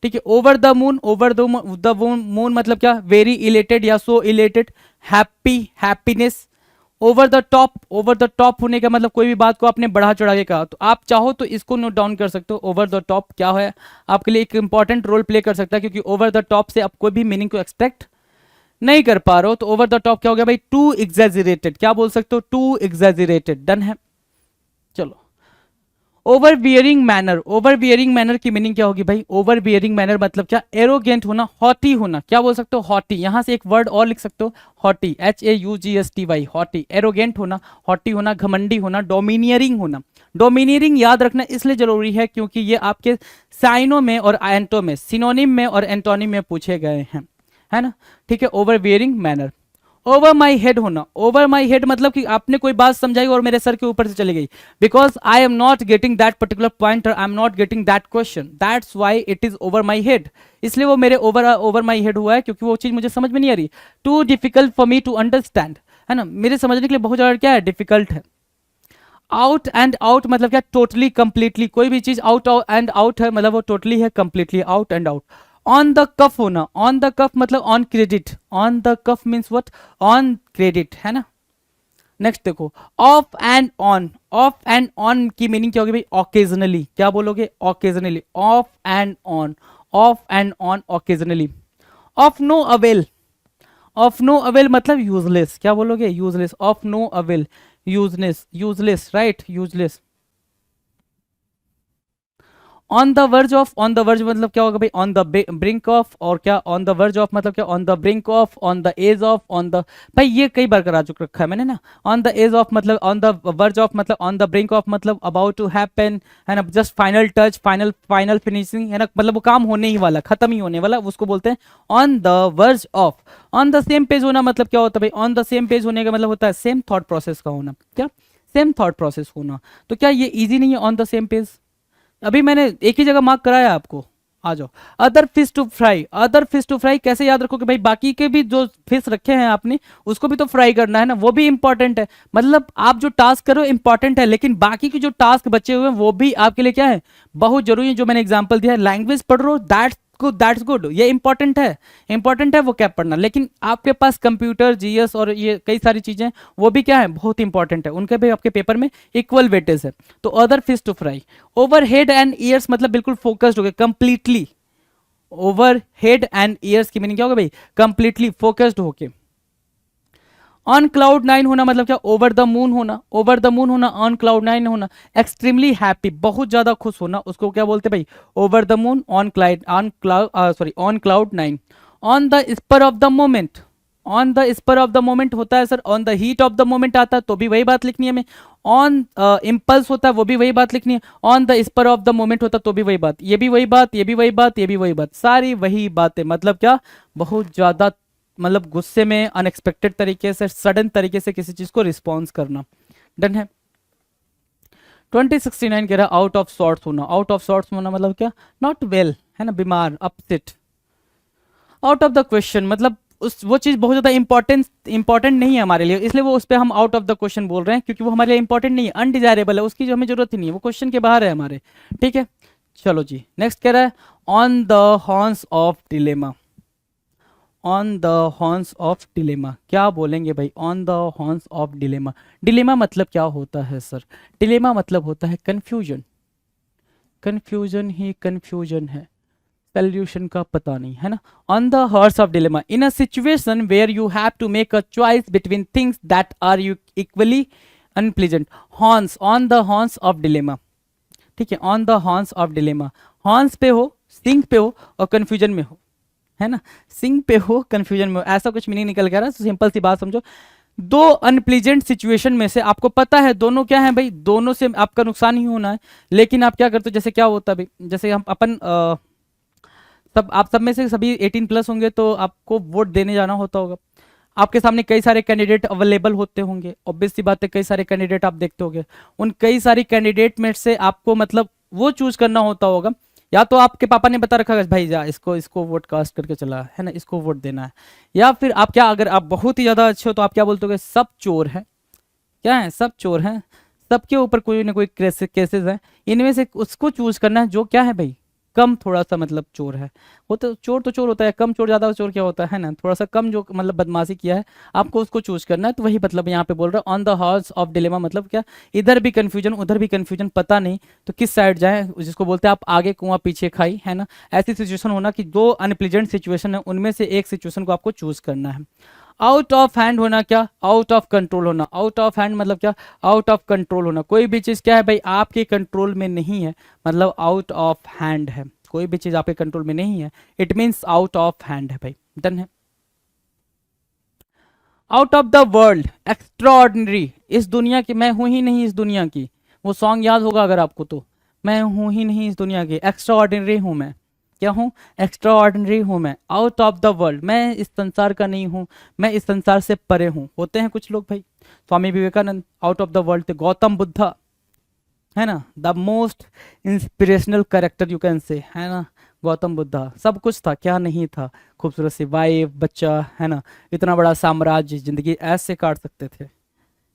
ठीक है। Over the moon, over the moon मतलब क्या, वेरी इलेटेड या so elated, happy, happiness. Over the top, over the top होने का मतलब कोई भी बात को आपने बढ़ा चढ़ा के कहा, तो आप चाहो तो इसको नोट डाउन कर सकते हो। ओवर द टॉप क्या है, आपके लिए एक इंपॉर्टेंट रोल प्ले कर सकता है, क्योंकि ओवर द टॉप से आप कोई भी मीनिंग को एक्सपेक्ट नहीं कर पा रहे हो, तो ओवर द टॉप क्या हो गया भाई, टू एग्जैजरेटेड, क्या बोल सकते हो, टू एग्जैजरेटेड, डन है। चलो, over bearing manner, over bearing manner की मीनिंग क्या होगी भाई, ओवर बियरिंग मैनर मतलब क्या, एरोगेंट होना, हॉटी होना, क्या बोल सकते हो, हॉटी, यहां से एक वर्ड और लिख सकते हो, हॉटी, HAUGSTY, हॉटी, एरोगेंट होना, हॉटी होना, घमंडी होना, डोमिनियरिंग होना। डोमिनियरिंग याद रखना इसलिए जरूरी है क्योंकि ये आपके साइनो में और एंटो में, सिनोनिम में और एंटोनिम में पूछे गए हैं, है ना, ठीक है। Over bearing manner. Over my head होना, ओवर माई हेड मतलब कि आपने कोई बात समझाई और मेरे सर के ऊपर से चली गई, because I am not getting that particular point, I am not getting that question, that's why it is over my head, इसलिए वो मेरे ओवर माई हेड हुआ है, क्योंकि वो चीज मुझे समझ में नहीं आ रही, too difficult for me to understand, है ना, मेरे समझने के लिए बहुत ज्यादा क्या है, डिफिकल्ट है। आउट एंड आउट मतलब क्या, टोटली कंप्लीटली, कोई भी चीज आउट एंड आउट है मतलब वो टोटली है, completely, out and out. On the cuff होना, ऑन द कफ मतलब on credit, on the cuff means what, on credit, है ना। नेक्स्ट देखो, off and on, off and on की मीनिंग क्या होगी भाई, ऑकेजनली, क्या बोलोगे, occasionally, off and on, off and on, occasionally. Of no avail, of no avail मतलब यूजलेस, क्या बोलोगे, useless, of no avail, useless, useless, right, useless. On the verge of, on the verge मतलब क्या होगा भाई, ऑन द ब्रिंक ऑफ, और क्या ऑन द वर्ज ऑफ मतलब क्या, on the brink of, on the edge of, on the, भाई ये कई बार करा चुका रखा है मैंने ना। ऑन द एज ऑफ मतलब, ऑन द वर्ज ऑफ मतलब, ऑन द ब्रिंक ऑफ मतलब अबाउट टू हैपन, है ना, just final touch, final final finishing, है ना, मतलब वो काम होने ही वाला, खत्म ही होने वाला, उसको बोलते हैं on the verge of. On the same page होना मतलब क्या होता है भाई, ऑन द सेम पेज होने का मतलब होता है सेम थॉट प्रोसेस का होना, क्या, सेम थॉट प्रोसेस होना। तो क्या ये इजी नहीं है ऑन द सेम पेज? अभी मैंने एक ही जगह मार्क कराया आपको, आ जाओ। Other fish to fry, other fish to fry कैसे याद रखोगे भाई, बाकी के भी जो फिश रखे हैं आपने उसको भी तो फ्राई करना है ना, वो भी इंपॉर्टेंट है। मतलब आप जो टास्क करो इंपॉर्टेंट है, लेकिन बाकी के जो टास्क बचे हुए हैं वो भी आपके लिए क्या है, बहुत जरूरी है। जो मैंने एग्जांपल दिया है, लैंग्वेज पढ़ रहे हो, दैट्स गुड, ये इंपॉर्टेंट है, इंपॉर्टेंट है वो क्या पढ़ना, लेकिन आपके पास कंप्यूटर, जीएस और ये कई सारी चीजें वो भी क्या है, बहुत इंपॉर्टेंट है, उनके भी आपके पेपर में इक्वल वेटेज है। तो other fish to fry, over head and ears मतलब बिल्कुल फोकस्ड हो गए, completely, over head and ears की मीनिंग क्या होगा भाई, कंप्लीटली फोकस्ड होके। ऑन क्लाउड 9 होना मतलब क्या, ओवर द मून होना, ओवर द मून होना, ऑन क्लाउड 9 होना। एक्सट्रीमली हैप्पी, बहुत ज्यादा खुश होना, उसको क्या बोलते हैं भाई, over the moon, on cloud 9। On the spur of the moment, on the spur of the moment होता है sir, on the heat of the moment आता है तो भी वही बात लिखनी है हमें। ऑन इम्पल्स होता है वो भी वही बात लिखनी है। On the spur of the moment होता है तो भी वही बात, ये भी वही बात, ये भी वही बात, ये भी वही बात, सारी वही बातें। मतलब क्या, बहुत ज्यादा, मतलब गुस्से में अनएक्सपेक्टेड तरीके से, सडन तरीके से किसी चीज को रिस्पॉन्स करना। डन है। 2069 कह रहा है आउट ऑफ सॉर्ट्स होना, आउट ऑफ सॉर्ट्स होना मतलब क्या, नॉट वेल, है ना, बीमार, upset. Out of the question मतलब उस वो चीज बहुत ज्यादा इंपॉर्टेंट नहीं है हमारे लिए, इसलिए वो उस पर हम आउट ऑफ द क्वेश्चन बोल रहे हैं, क्योंकि वो हमारे लिए इंपॉर्टेंट नहीं है, अनडिजायरेबल है, उसकी जो हमें जरूरत ही नहीं है, वो क्वेश्चन के बाहर है हमारे। ठीक है, चलो जी नेक्स्ट कह रहा है on the horns of dilemma. On the horns of dilemma क्या बोलेंगे भाई, on the horns of dilemma. Dilemma मतलब क्या होता है सर, डिलेमा मतलब होता है कंफ्यूजन, कंफ्यूजन ही कंफ्यूजन है, सोल्यूशन का पता नहीं, है ना। On the horse of dilemma, in a situation where you have to make a choice between things that are you equally unpleasant. Horns, on the horns of dilemma, ठीक है, on the horns of dilemma, horns पे हो, सिंक पे हो और कंफ्यूजन में हो, है ना, सिंक पे हो, कंफ्यूजन में हो, ऐसा कुछ मीनिंग निकल के आ रहा है। तो सिंपल सी बात समझो, दो अनप्लीजेंट सिचुएशन में से आपको पता है दोनों क्या है भाई, दोनों से आपका नुकसान ही होना है, लेकिन आप क्या करते हो, जैसे क्या होता है भाई, जैसे हम अपन सब, आप सब में से सभी 18+ होंगे तो आपको वोट देने जाना होता होगा, आपके सामने कई सारे कैंडिडेट अवेलेबल होते होंगे, ऑब्वियस सी बात है, कई सारे कैंडिडेट आप देखते होंगे, उन कई सारी कैंडिडेट में से आपको मतलब वो चूज करना होता होगा, या तो आपके पापा ने बता रखा है भाई जा इसको वोट कास्ट करके चला, है ना, इसको वोट देना है, या फिर आप क्या, अगर आप बहुत ही ज्यादा अच्छे हो तो आप क्या बोलते हो, सब चोर हैं, क्या है, सब चोर हैं, सबके ऊपर कोई ना कोई केसेस हैं, इनमें से उसको चूज करना है जो क्या है भाई, कम थोड़ा सा मतलब चोर है। वो तो चोर होता है, कम चोर ज्यादा चोर क्या होता है ना, थोड़ा सा कम जो मतलब बदमाशी किया है, आपको उसको चूज करना है। तो वही मतलब यहाँ पे बोल रहा है on the horse of dilemma, मतलब क्या, इधर भी कंफ्यूजन उधर भी कंफ्यूजन, पता नहीं तो किस साइड जाए, जिसको बोलते हैं आप आगे कुआं पीछे खाई, है ना। ऐसी सिचुएशन होना कि दो अनप्लीजेंट सिचुएशन है, उनमें से एक सिचुएशन को आपको चूज करना है। आउट ऑफ हैंड होना क्या, आउट ऑफ कंट्रोल होना, आउट ऑफ हैंड मतलब क्या, आउट ऑफ कंट्रोल होना, कोई भी चीज क्या है भाई आपके कंट्रोल में नहीं है, मतलब आउट ऑफ हैंड है, कोई भी चीज आपके कंट्रोल में नहीं है, it means out of hand है भाई। डन है। Out of the world, extraordinary, इस दुनिया की, मैं हूं ही नहीं इस दुनिया की, वो सॉन्ग याद होगा अगर आपको तो, मैं हूं ही नहीं इस दुनिया की, एक्स्ट्राऑर्डिनरी हूं मैं, क्या हूं, एक्स्ट्राऑर्डिनरी हूं मैं। आउट ऑफ द वर्ल्ड, मैं इस संसार का नहीं हूं, मैं इस संसार से परे हूं, होते हैं कुछ लोग भाई, Swami Vivekananda out of the world थे, गौतम बुद्धा, है ना, the most inspirational character you can say, है ना, गौतम बुद्धा, सब कुछ था, क्या नहीं था, खूबसूरत सी वाइफ, बच्चा, है ना, इतना बड़ा साम्राज्य, जिंदगी ऐसे काट सकते थे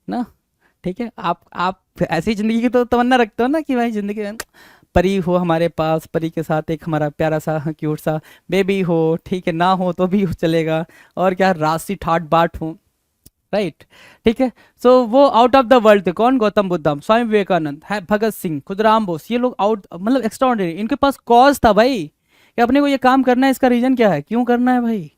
ना। ठीक है, आप ऐसी जिंदगी की तो तमन्ना रखते हो ना कि भाई जिंदगी परी हो हमारे पास, परी के साथ एक हमारा प्यारा सा क्यूट सा बेबी हो, ठीक है, ना हो तो भी चलेगा, और क्या राशि ठाट बाट हो, राइट। ठीक है, सो वो आउट ऑफ द वर्ल्ड थे, कौन, गौतम बुद्ध, स्वामी विवेकानंद है, भगत सिंह, खुदराम बोस, ये लोग आउट मतलब एक्स्ट्राऑर्डिनरी, इनके पास कॉज था भाई कि अपने को ये काम करना है, इसका रीजन क्या है, क्यों करना है भाई,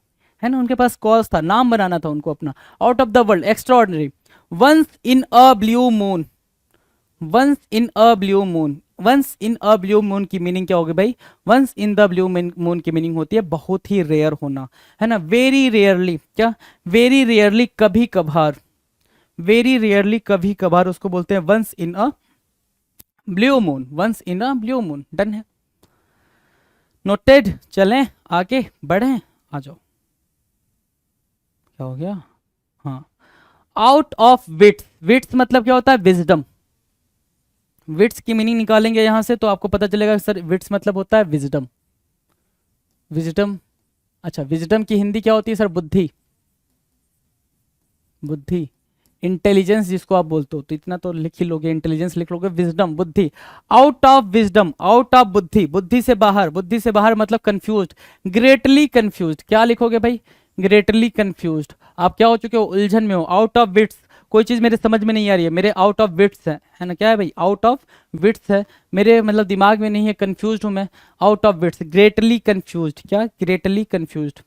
है ना, उनके पास कॉज था, नाम बनाना था उनको अपना। Out of the world, extraordinary. Once in a blue moon, once in a blue moon, once in a blue moon की मीनिंग क्या होगी भाई? Once in the blue moon की मीनिंग होती है बहुत ही रेयर होना, है ना, वेरी रेयरली, क्या, वेरी रेयरली, कभी कभार, वेरी रेयरली कभी कभार, उसको बोलते हैं once in a blue moon, once in a blue moon. Done है, नोटेड। चलें आगे बढ़ें, आ जाओ। क्या हो गया? हाँ, आउट ऑफ विट्स, विट्स मतलब क्या होता है? विजडम। विट्स की मीनिंग निकालेंगे यहां से तो आपको पता चलेगा सर विट्स मतलब होता है विजडम, विजडम। अच्छा, विजडम की हिंदी क्या होती है सर? बुद्धि, बुद्धि, इंटेलिजेंस जिसको आप बोलते हो, तो इतना तो लिख ही लोगे, इंटेलिजेंस लिख लोगे, विजडम बुद्धि। Out of wisdom, out of बुद्धि, बुद्धि से बाहर, बुद्धि से बाहर मतलब कंफ्यूज्ड, ग्रेटली कंफ्यूज्ड। क्या लिखोगे भाई? Greatly confused. आप क्या हो चुके हो? उलझन में हो। आउट ऑफ विट्स, कोई चीज मेरे समझ में नहीं आ रही है, मेरे आउट ऑफ विट्स है ना, क्या है भाई? आउट ऑफ विट्स है, मेरे मतलब दिमाग में नहीं है, कंफ्यूज्ड हूं मैं, out of wits, greatly confused. क्या? Greatly confused.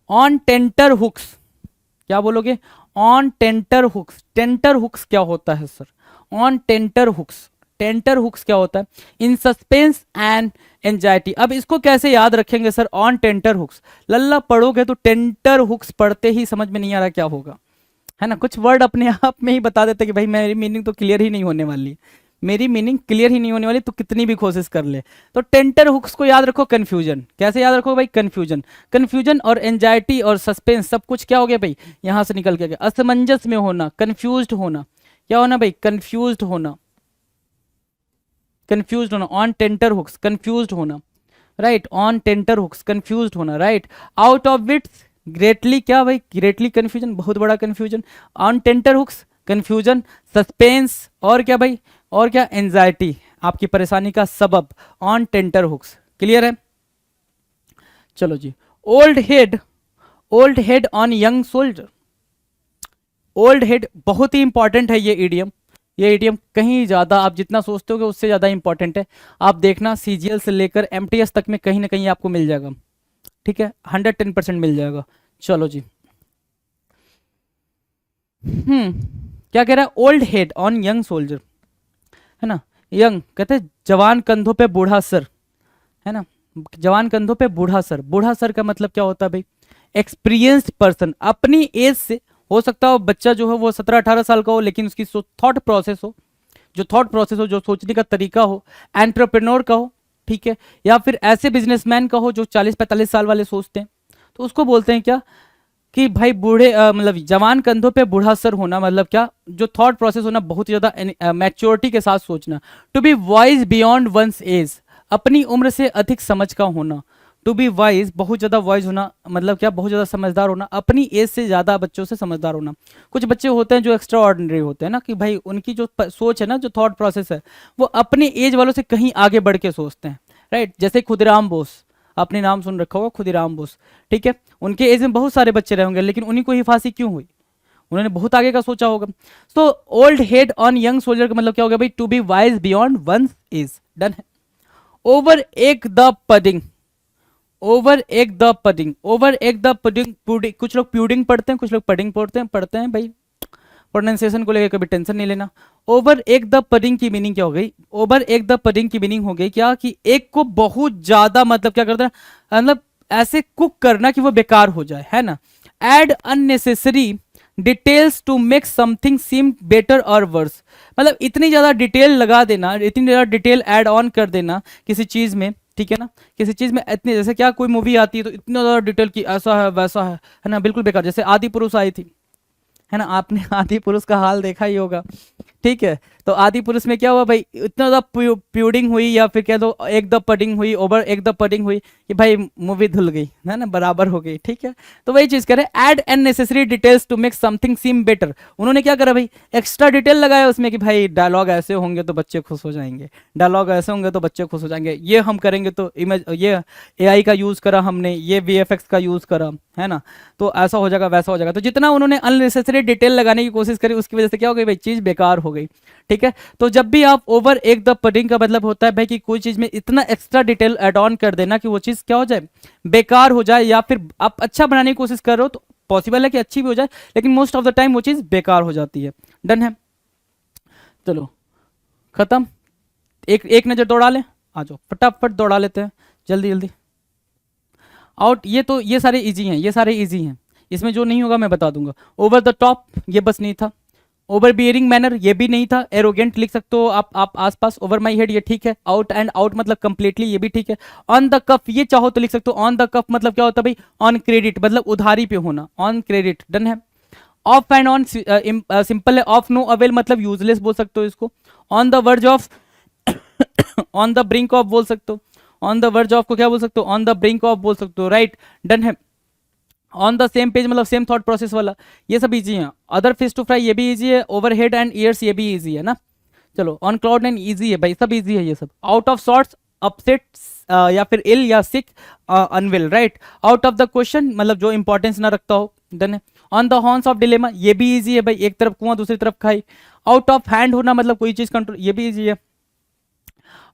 On tenterhooks, क्या बोलोगे? On tenterhooks, tenterhooks क्या होता है sir? On tenterhooks, tenterhooks क्या होता है? In suspense and anxiety. अब इसको कैसे याद रखेंगे सर? ऑन टेंटर हुक्स, लल्ला पढ़ोगे तो टेंटर हुक्स पढ़ते ही समझ में नहीं आ रहा क्या होगा, है ना, कुछ वर्ड अपने आप में ही बता देते कि भाई मेरी मीनिंग तो क्लियर ही नहीं होने वाली, मेरी मीनिंग क्लियर ही नहीं होने वाली, तो कितनी भी कोशिश कर ले। तो टेंटर हुक्स को याद रखो, कंफ्यूजन। कैसे याद रखो भाई? कंफ्यूजन, कंफ्यूजन और एंजाइटी और सस्पेंस सब कुछ क्या हो गया भाई? यहां से निकल के गया, असमंजस में होना, कंफ्यूज्ड होना, क्या होना भाई? कंफ्यूज्ड होना, कंफ्यूज्ड होना, ऑन टेंटर हुक्स, कंफ्यूज्ड होना, right, on tenterhooks, confused होना, right. Out of wits, greatly, क्या भाई? ग्रेटली कंफ्यूजन, बहुत बड़ा confusion. On tenterhooks, confusion, suspense, और क्या भाई? और क्या? एंजाइटी, आपकी परेशानी का सबब, ऑन टेंटर हुक्स। क्लियर है? चलो जी, old head, old head on young soldier. Old head बहुत ही इंपॉर्टेंट है ये इडियम, ये इडियम कहीं ज्यादा आप जितना सोचते हो उससे ज्यादा इंपॉर्टेंट है। आप देखना सीजीएल से लेकर एमटीएस तक में कहीं ना कहीं आपको मिल जाएगा, ठीक है, 110% मिल जाएगा। चलो जी, क्या कह रहा है? Old head on young soldier, है ना, यंग कहते हैं जवान कंधों पे बूढ़ा सर, है ना, जवान कंधों पे बूढ़ा सर। बूढ़ा सर का मतलब क्या होता है भाई? एक्सपीरियंस्ड पर्सन, अपनी एज से, हो सकता हो बच्चा जो है वो 17-18 साल का हो लेकिन उसकी थॉट प्रोसेस हो, जो थॉट प्रोसेस हो, जो सोचने का तरीका हो, एंटरप्रेन्योर का हो, ठीक है, या फिर ऐसे बिजनेसमैन का हो जो 40-45 साल वाले सोचते हैं, तो उसको बोलते हैं क्या कि भाई बूढ़े मतलब जवान कंधों पे बूढ़ा सर होना, मतलब क्या? जो थॉट प्रोसेस होना बहुत ही ज्यादा मैच्योरिटी के साथ सोचना। To be wise beyond one's age, अपनी उम्र से अधिक समझ का होना। टू बी वाइज, बहुत ज्यादा वाइज होना, मतलब क्या? बहुत ज्यादा समझदार होना, अपनी एज से ज्यादा बच्चों से समझदार होना। कुछ बच्चे होते हैं जो एक्स्ट्रा ऑर्डिनरी होते हैं ना, कि भाई उनकी जो सोच है ना, जो थॉट प्रोसेस है, वो अपनी एज वालों से कहीं आगे बढ़ के सोचते हैं, राइट। जैसे खुदराम बोस, आपने नाम सुन रखा होगा, खुदीराम बोस, ठीक है, उनके एज में बहुत सारे बच्चे रहे होंगे लेकिन उन्हीं को ही फांसी क्यों हुई? उन्होंने बहुत आगे का सोचा होगा। तो old head on young soldier का मतलब क्या हो गया भाई? To be wise beyond one's age. Done है। Over egg the pudding, over egg the pudding, over egg the pudding, pudding, कुछ लोग प्यूडिंग पढ़ते हैं, कुछ लोग पडिंग पढ़ते हैं भाई, प्रोनाउंसिएशन को लेकर कभी टेंशन नहीं लेना। ओवर एक द पडिंग की मीनिंग क्या हो गई? ओवर एक द पडिंग की मीनिंग हो गई क्या कि एक को बहुत ज्यादा, मतलब क्या करता है, मतलब ऐसे कुक करना कि वो बेकार हो जाए, है ना। Add unnecessary details to make something seem better और वर्स, मतलब इतनी ज्यादा डिटेल लगा देना, इतनी ज्यादा डिटेल ऐड ऑन कर देना किसी चीज में, ठीक है ना, किसी चीज में इतनी, जैसे क्या कोई मूवी आती है तो इतना ज्यादा डिटेल की ऐसा है वैसा है ना, बिल्कुल बेकार। जैसे आदि पुरुष आई थी, है ना, आपने आदि पुरुष का हाल देखा ही होगा, ठीक है। तो आदि पुरुष में क्या हुआ भाई? इतना ज्यादा प्यूडिंग हुई, या फिर कह दो एक द पडिंग हुई, ओवर एक द पडिंग हुई, कि भाई मूवी धुल गई, है ना, बराबर हो गई, ठीक है। तो वही चीज करें, add unnecessary details to make something seem better. उन्होंने क्या करा भाई? एक्स्ट्रा डिटेल लगाया उसमें कि भाई डायलॉग ऐसे होंगे तो बच्चे खुश हो जाएंगे, डायलॉग ऐसे होंगे तो बच्चे खुश हो जाएंगे, ये हम करेंगे तो इमेज, ये एआई का यूज करा हमने, ये वीएफएक्स का यूज करा, है ना, तो ऐसा हो जाएगा वैसा हो जाएगा। तो जितना उन्होंने अननेसेसरी डिटेल लगाने की कोशिश करी उसकी वजह से क्या हो गई भाई? चीज बेकार हो गई, ठीक है। तो जब भी आप ओवर एक द पडिंग का मतलब होता है भाई कि कोई चीज में इतना एक्स्ट्रा डिटेल ऐड ऑन कर देना कि वो चीज क्या हो जाए? बेकार हो जाए, या फिर आप अच्छा बनाने की कोशिश कर रहे हो तो पॉसिबल है कि अच्छी भी हो जाए लेकिन मोस्ट ऑफ द टाइम वो चीज बेकार हो जाती है। डन है। चलो, खत्म। एक नजर दौड़ा लें, आ जाओ फटाफट दौड़ा लेते हैं, जल्दी जल्दी आउट। ये सारे इजी हैं, ये सारे इजी हैं, इसमें जो नहीं होगा मैं बता दूंगा। ओवर द टॉप ये बस नहीं था, ओवर बियरिंग मैनर ये भी नहीं था, एरोगेंट लिख सकते हो आप आसपास, ओवर माई हेड ये ठीक है, आउट एंड आउट मतलब कंप्लीटली ये भी ठीक है, ऑन द कफ ये चाहो तो लिख सकते हो, ऑन द कफ मतलब क्या होता है भाई, ऑन क्रेडिट मतलब उधारी पे होना, ऑन क्रेडिट डन है। ऑफ एंड ऑन सिंपल है, ऑफ नो अवेल मतलब यूजलेस बोल सकते हो इसको, on the verge of on the brink of बोल सकते हो, ऑन द वर्ज ऑफ को क्या बोल सकते हो, ऑन द ब्रिंक ऑफ बोल सकते हो, राइट डन है। ऑन द सेम पेज मतलब सेम थॉट प्रोसेस वाला, ये सब इजी है। अदर फिश टू फ्राई ये भी इजी है, ओवर हेड एंड ईयर्स ये भी इजी है ना। चलो ऑन क्लाउड नाइन इजी है भाई, सब इजी है ये सब। आउट ऑफ सॉर्ट्स अपसेट या फिर इल या sick unwell, right. Out of the question मतलब जो इंपॉर्टेंस ना रखता हो, डन है। On the horns of dilemma ये भी इजी है भाई, एक तरफ कुआं दूसरी तरफ खाई। आउट ऑफ हैंड होना मतलब कोई चीज कंट्रोल, ये भी इजी है।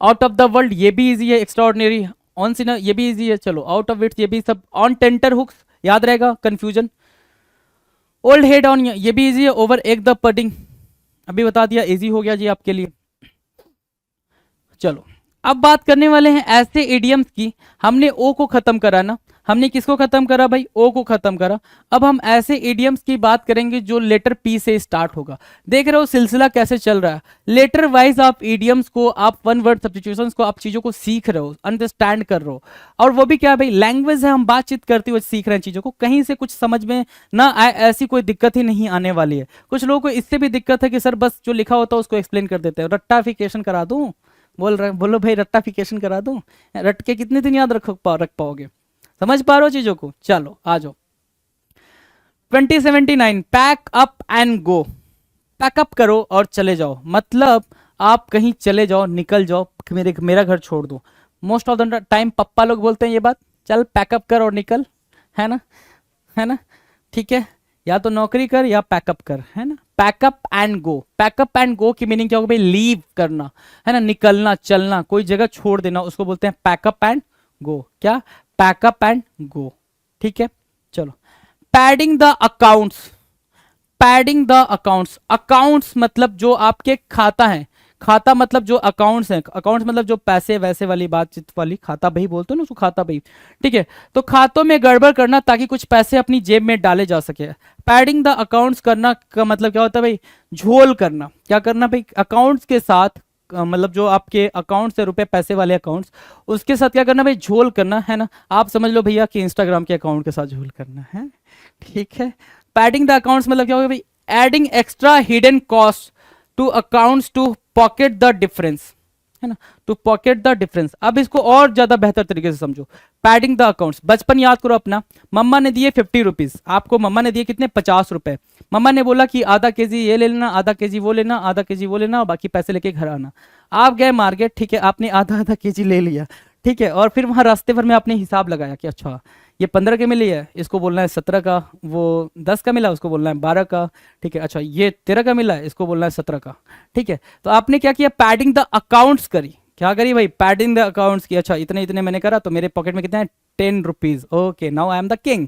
आउट ऑफ द वर्ल्ड ये भी इजी है, एक्स्ट्रा ऑर्डिनरी। ऑन सिनर ये भी इजी है, चलो आउट ऑफ विट्स ये भी सब। ऑन टेंटर हुक्स याद रहेगा, कंफ्यूजन। ओल्ड हेड ऑन ये भी इजी है। ओवर एग द पडिंग अभी बता दिया, इजी हो गया जी आपके लिए। चलो अब बात करने वाले हैं ऐसे इडियम्स की, हमने ओ को खत्म करा ना, हमने किसको खत्म करा भाई, ओ को खत्म करा। अब हम ऐसे इडियम्स की बात करेंगे जो लेटर पी से स्टार्ट होगा। देख रहे हो सिलसिला कैसे चल रहा है, लेटर वाइज आप इडियम्स को, आप वन वर्ड सब्स्टिट्यूशंस को, आप चीजों को सीख रहे हो, अंडरस्टैंड कर रहे हो। और वो भी क्या भाई, लैंग्वेज है, हम बातचीत करते हुए सीख रहे हैं चीजों को, कहीं से कुछ समझ में ना आए ऐसी कोई दिक्कत ही नहीं आने वाली है। कुछ लोगों को इससे भी दिक्कत है कि सर बस जो लिखा होता है उसको एक्सप्लेन कर देते हैं, रट्टाफिकेशन करा दूं, बोलो भाई रट्टाफिकेशन करा दूं, रट के कितने दिन याद रख पाओगे, समझ पा रहे हो चीजों को। चलो आ जाओ 2079 pack up and go. Pack up करो और चले जाओ, मतलब आप कहीं चले जाओ, निकल जाओ, मेरा घर छोड़ दो। मोस्ट ऑफ द टाइम पप्पा लोग बोलते हैं ये बात, चल पैकअप कर और निकल, है ना, है ना, ठीक है। या तो नौकरी कर या पैकअप कर, है ना। Pack up and go, pack up and go की मीनिंग क्या होगा भाई, लीव करना, है ना, निकलना, चलना, कोई जगह छोड़ देना, उसको बोलते हैं पैकअप एंड गो। क्या, पैकअप एंड गो, ठीक है। चलो padding the accounts, padding the accounts, accounts मतलब जो आपके खाता है, खाता मतलब जो अकाउंट्स हैं, अकाउंट्स मतलब जो पैसे वैसे वाली बातचीत वाली, खाता बही बोलते हो ना उसको, खाता बही, ठीक है। तो खातों में गड़बड़ करना ताकि कुछ पैसे अपनी जेब में डाले जा सके। पैडिंग द अकाउंट्स करना का मतलब क्या होता है भाई, झोल करना। क्या करना भाई, अकाउंट्स के साथ मतलब जो आपके अकाउंट से रुपए पैसे वाले अकाउंट्स, उसके साथ क्या करना भाई, झोल करना, है ना। आप समझ लो भैया कि इंस्टाग्राम के अकाउंट के साथ झोल करना है, ठीक है। पैडिंग द अकाउंट्स मतलब क्या होगा भाई, adding extra hidden cost to accounts to pocket the difference, है ना, टू पॉकेट द डिफरेंस। अब इसको और ज्यादा बेहतर तरीके से समझो, पैडिंग द अकाउंट्स, बचपन याद करो अपना, मम्मा ने दिए 50 रुपीज आपको, मम्मा ने दिए कितने, 50 रुपए। मम्मा ने बोला कि आधा केजी ये ले लेना, आधा केजी वो लेना, आधा केजी वो लेना, और बाकी पैसे लेके घर आना। आप गए मार्केट, ठीक है, आपने आधा आधा केजी ले लिया, ठीक है, और फिर वहां रास्ते भर में आपने हिसाब लगाया कि अच्छा ये 15 के मिली है, इसको बोलना है 17 का, वो 10 का मिला उसको बोलना है 12 का, ठीक है, अच्छा ये 13 का मिला है, इसको बोलना है 17 का, ठीक है। तो आपने क्या किया, पैडिंग द अकाउंट्स करी। क्या करी भाई, पैडिंग द अकाउंट्स की। अच्छा इतने इतने मैंने करा तो मेरे पॉकेट में कितने हैं, 10 rupees, okay now I am the king,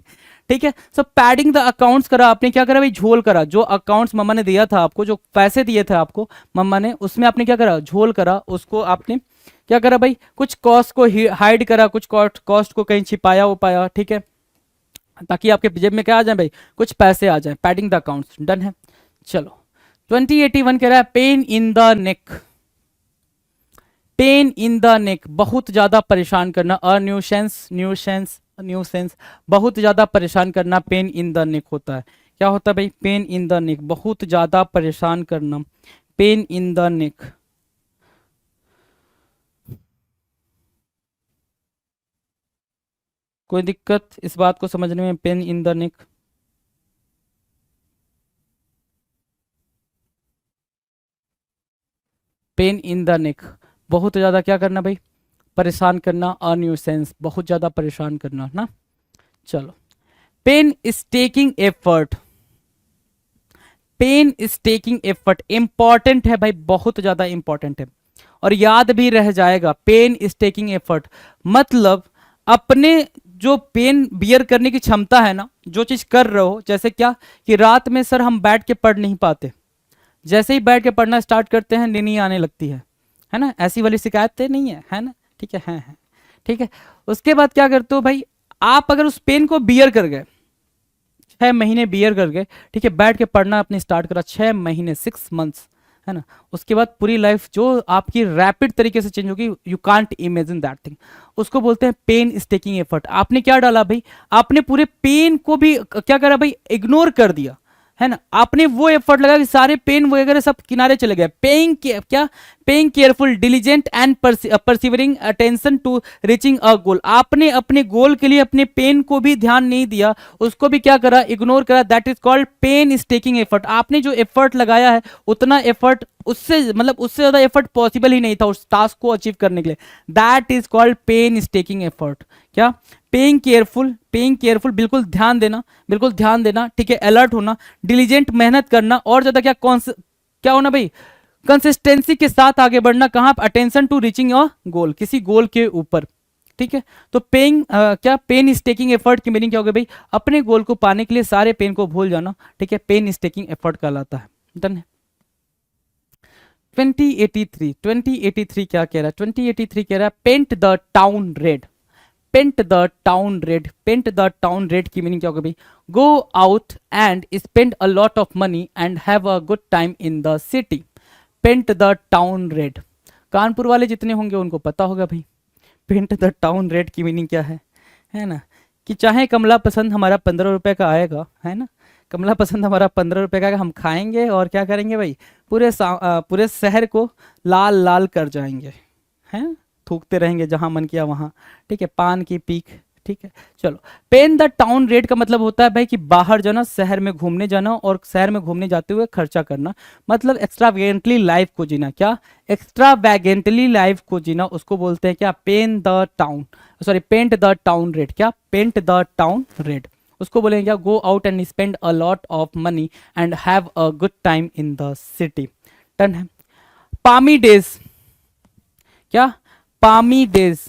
ठीक है। सो पैडिंग द अकाउंट्स करा आपने, क्या करा भाई, झोल करा। जो अकाउंट्स मम्मा ने दिया था आपको, जो पैसे दिए थे आपको मम्मा ने, उसमें आपने क्या करा, झोल करा, उसको आपने क्या करा भाई, कुछ कॉस्ट को हाइड करा, कुछ कॉस्ट को कहीं छिपाया उपाया, ठीक है, ताकि आपके जेब में क्या आ जाए भाई, कुछ पैसे आ जाए। पैडिंग द अकाउंट्स डन है। चलो 2081 कह रहा है pain in the neck, pain in the neck बहुत ज्यादा परेशान करना, अ न्यूसेंस, न्यूसेंस बहुत ज्यादा परेशान करना, पेन इन द नेक होता है। क्या होता है भाई, पेन इन द नेक, बहुत ज्यादा परेशान करना, पेन इन द नेक। कोई दिक्कत इस बात को समझने में, pain in the neck. Pain in the neck बहुत ज्यादा क्या करना भाई, परेशान करना, अ न्यूसेंस बहुत ज्यादा परेशान करना ना। चलो pain is taking effort, pain is taking effort important है भाई, बहुत ज्यादा इंपॉर्टेंट है और याद भी रह जाएगा। पेन इज टेकिंग एफर्ट मतलब अपने जो पेन बियर करने की क्षमता है ना, जो चीज कर रहे हो, जैसे क्या कि रात में सर हम बैठ के पढ़ नहीं पाते, जैसे ही बैठ के पढ़ना स्टार्ट करते हैं नींद आने लगती है, है ना, ऐसी वाली शिकायतें नहीं है ना, ठीक है, ठीक है। उसके बाद क्या करते हो भाई, आप अगर उस पेन को बियर कर गए, 6 महीने बियर कर गए, ठीक है, बैठ के पढ़ना अपने स्टार्ट करा 6 महीने, 6 मंथ्स, है ना, उसके बाद पूरी लाइफ जो आपकी रैपिड तरीके से चेंज होगी, you can't imagine that thing. उसको बोलते हैं पेन इज टेकिंग एफर्ट। आपने क्या डाला भाई, आपने पूरे पेन को भी क्या करा भाई, इग्नोर कर दिया, है ना, आपने वो एफर्ट लगा कि सारे पेन वगैरह सब किनारे चले गए। पेइंग क्या, paying careful, diligent and persevering attention to reaching a goal. आपने अपने गोल के लिए अपने पेन को भी ध्यान नहीं दिया, उसको भी क्या करा, इग्नोर करा। That is called pain is taking effort. आपने जो एफर्ट लगाया है उतना एफर्ट, उससे मतलब उससे ज्यादा एफर्ट पॉसिबल ही नहीं था उस टास्क को अचीव करने के लिए। That is called pain is taking effort. क्या, पेइंग केयरफुल, पेइंग केयरफुल, बिल्कुल ध्यान देना, बिल्कुल ध्यान देना, ठीक है, अलर्ट होना, डिलीजेंट, मेहनत करना, और ज्यादा क्या, क्या होना भाई, कंसिस्टेंसी के साथ आगे बढ़ना। कहां, अटेंशन टू रीचिंग अ गोल, किसी गोल के ऊपर, ठीक है। तो पेइंग क्या, पेन इज टेकिंग एफर्ट की मीनिंग क्या हो गई भाई, अपने गोल को पाने के लिए सारे पेन को भूल जाना, ठीक है, पेन इज टेकिंग एफर्ट कहलाता है। डन है। 2083 क्या कह रहा है, 2083 कह रहा है paint the town red. Paint the town red, paint the town red की मीनिंग क्या होगा भाई, go out and spend a lot of money and have a good time in the city. Paint the town red, Kanpur वाले जितने होंगे उनको पता होगा भाई, पेंट द टाउन रेड की मीनिंग क्या है ना, कि चाहे कमला पसंद हमारा 15 रुपए का आएगा, है ना, कमला पसंद हमारा 15 रुपए का हम खाएंगे और क्या करेंगे भाई, पूरे शहर को लाल लाल कर जाएंगे, हैं, थूकते रहेंगे जहां मन किया वहां, ठीक है, पान की पीक, ठीक है। चलो, पेन द टाउन रेट का मतलब होता है भाई कि बाहर जाना, शहर में घूमने जाना, और शहर में घूमने जाते हुए खर्चा करना, मतलब एक्स्ट्रावेगेंटली लाइफ को जीना। क्या, एक्स्ट्रावेगेंटली लाइफ को जीना, उसको बोलते हैं क्या, pain the town, sorry, paint the town red. क्या, पेंट द टाउन रेट, उसको बोलेंगे क्या, go out and spend a lot of money and have a good time in the city. Done है। पामी डेज, क्या, पामी डेज,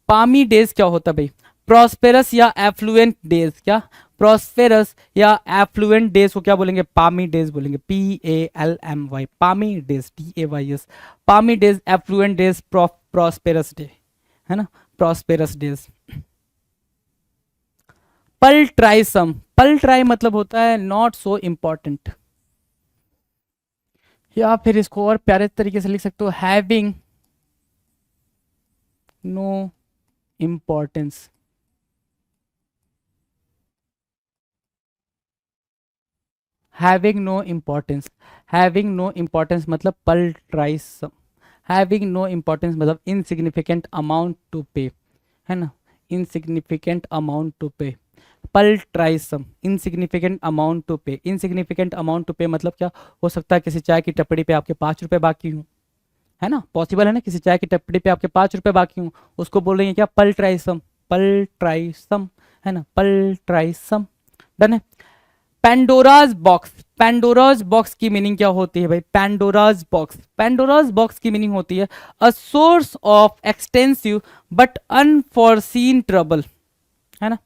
पामी डेज क्या होता है भाई, प्रॉस्पेरस या एफ्लुएंट डेज। क्या, प्रॉस्पेरस या एफ्लुएंट डेज को क्या बोलेंगे, पामी डेज बोलेंगे, PALMY, palmy days, DAYS, palmy days, affluent days, prosperous day, है ना, prosperous days. Paltry sum, paltry मतलब होता है नॉट सो इंपॉर्टेंट, या फिर इसको और प्यारे तरीके से लिख सकते हो, having no importance, having no importance, having no importance मतलब paltry sum, having no importance मतलब इनसिग्निफिकेंट अमाउंट टू पे, है ना, insignificant amount to pay, paltry sum, insignificant amount to pay. Insignificant amount to pay मतलब क्या हो सकता है, किसी चाय की टपड़ी पे आपके 5 रुपए बाकी हूँ, है ना, पॉसिबल है ना, किसी चाय की टपड़ी पे आपके 5 रुपए बाकी हूँ, उसको बोल रही है क्या, पल ट्राई सम, पल ट्राई सम, है ना, पल ट्राई सम। डन है। पैंडोराज बॉक्स, पैंडोराज बॉक्स की मीनिंग क्या होती है भाई, पैंडोराज बॉक्स, पैंडोराज बॉक्स की मीनिंग होती है a source of extensive but unforeseen trouble, है ना,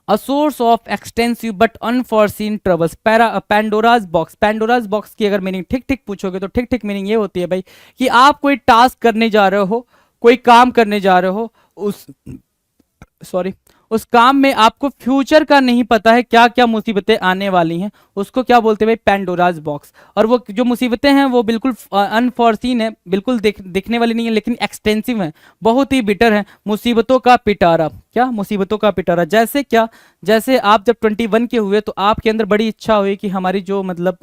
a source of extensive but unforeseen troubles. Pandora's box, Pandora's box की अगर मीनिंग ठीक ठीक पूछोगे तो ठीक ठीक मीनिंग ये होती है भाई कि आप कोई टास्क करने जा रहे हो, कोई काम करने जा रहे हो, उस काम में आपको फ्यूचर का नहीं पता है, क्या क्या मुसीबतें आने वाली हैं, उसको क्या बोलते हैं भाई, पैंडोराज बॉक्स। और वो जो मुसीबतें हैं वो बिल्कुल अनफॉरसीन है, बिल्कुल दिखने वाली नहीं है, लेकिन एक्सटेंसिव है, बहुत ही बिटर है, मुसीबतों का पिटारा। क्या, मुसीबतों का पिटारा। जैसे क्या, जैसे आप जब 21 के हुए तो आपके अंदर बड़ी इच्छा हुई कि हमारी जो मतलब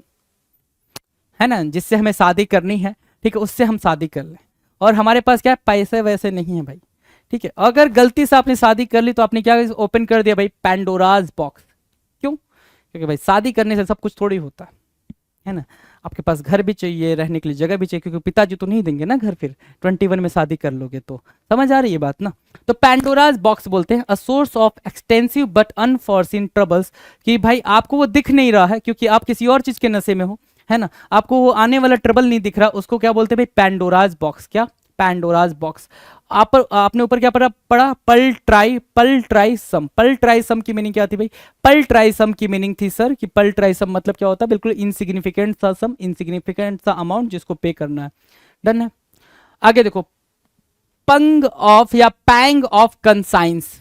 है ना, जिससे हमें शादी करनी है, ठीक है, उससे हम शादी कर लें, और हमारे पास क्या है, पैसे वैसे नहीं है भाई, ठीक है। अगर गलती से आपने शादी कर ली तो आपने क्या ओपन कर दिया भाई, पैंडोराज बॉक्स। क्यों, क्योंकि भाई शादी करने से सब कुछ थोड़ी होता है ना, आपके पास घर भी चाहिए, रहने के लिए जगह भी चाहिए, क्योंकि पिताजी तो नहीं देंगे ना घर, फिर 21 में शादी कर लोगे तो। समझ आ रही है बात ना। तो पैंडोराज बॉक्स बोलते हैं a source of extensive but unforeseen troubles, कि भाई आपको वो दिख नहीं रहा है क्योंकि आप किसी और चीज के नशे में हो, है ना, आपको वो आने वाला ट्रबल नहीं दिख रहा, उसको क्या बोलते हैं भाई, पैंडोराज बॉक्स। क्या, पैंडोराज बॉक्स। आपने ऊपर क्या पढ़ा पल ट्राई सम की मीनिंग क्या थी भाई? पल ट्राई सम की मीनिंग थी सर कि पल ट्राई सम मतलब क्या होता है? बिल्कुल इनसिग्निफिकेंट सा सम, इनसिग्निफिकेंट सा अमाउंट जिसको पे करना है। डन है। आगे देखो, पंग ऑफ या पैंग ऑफ कंसाइंस।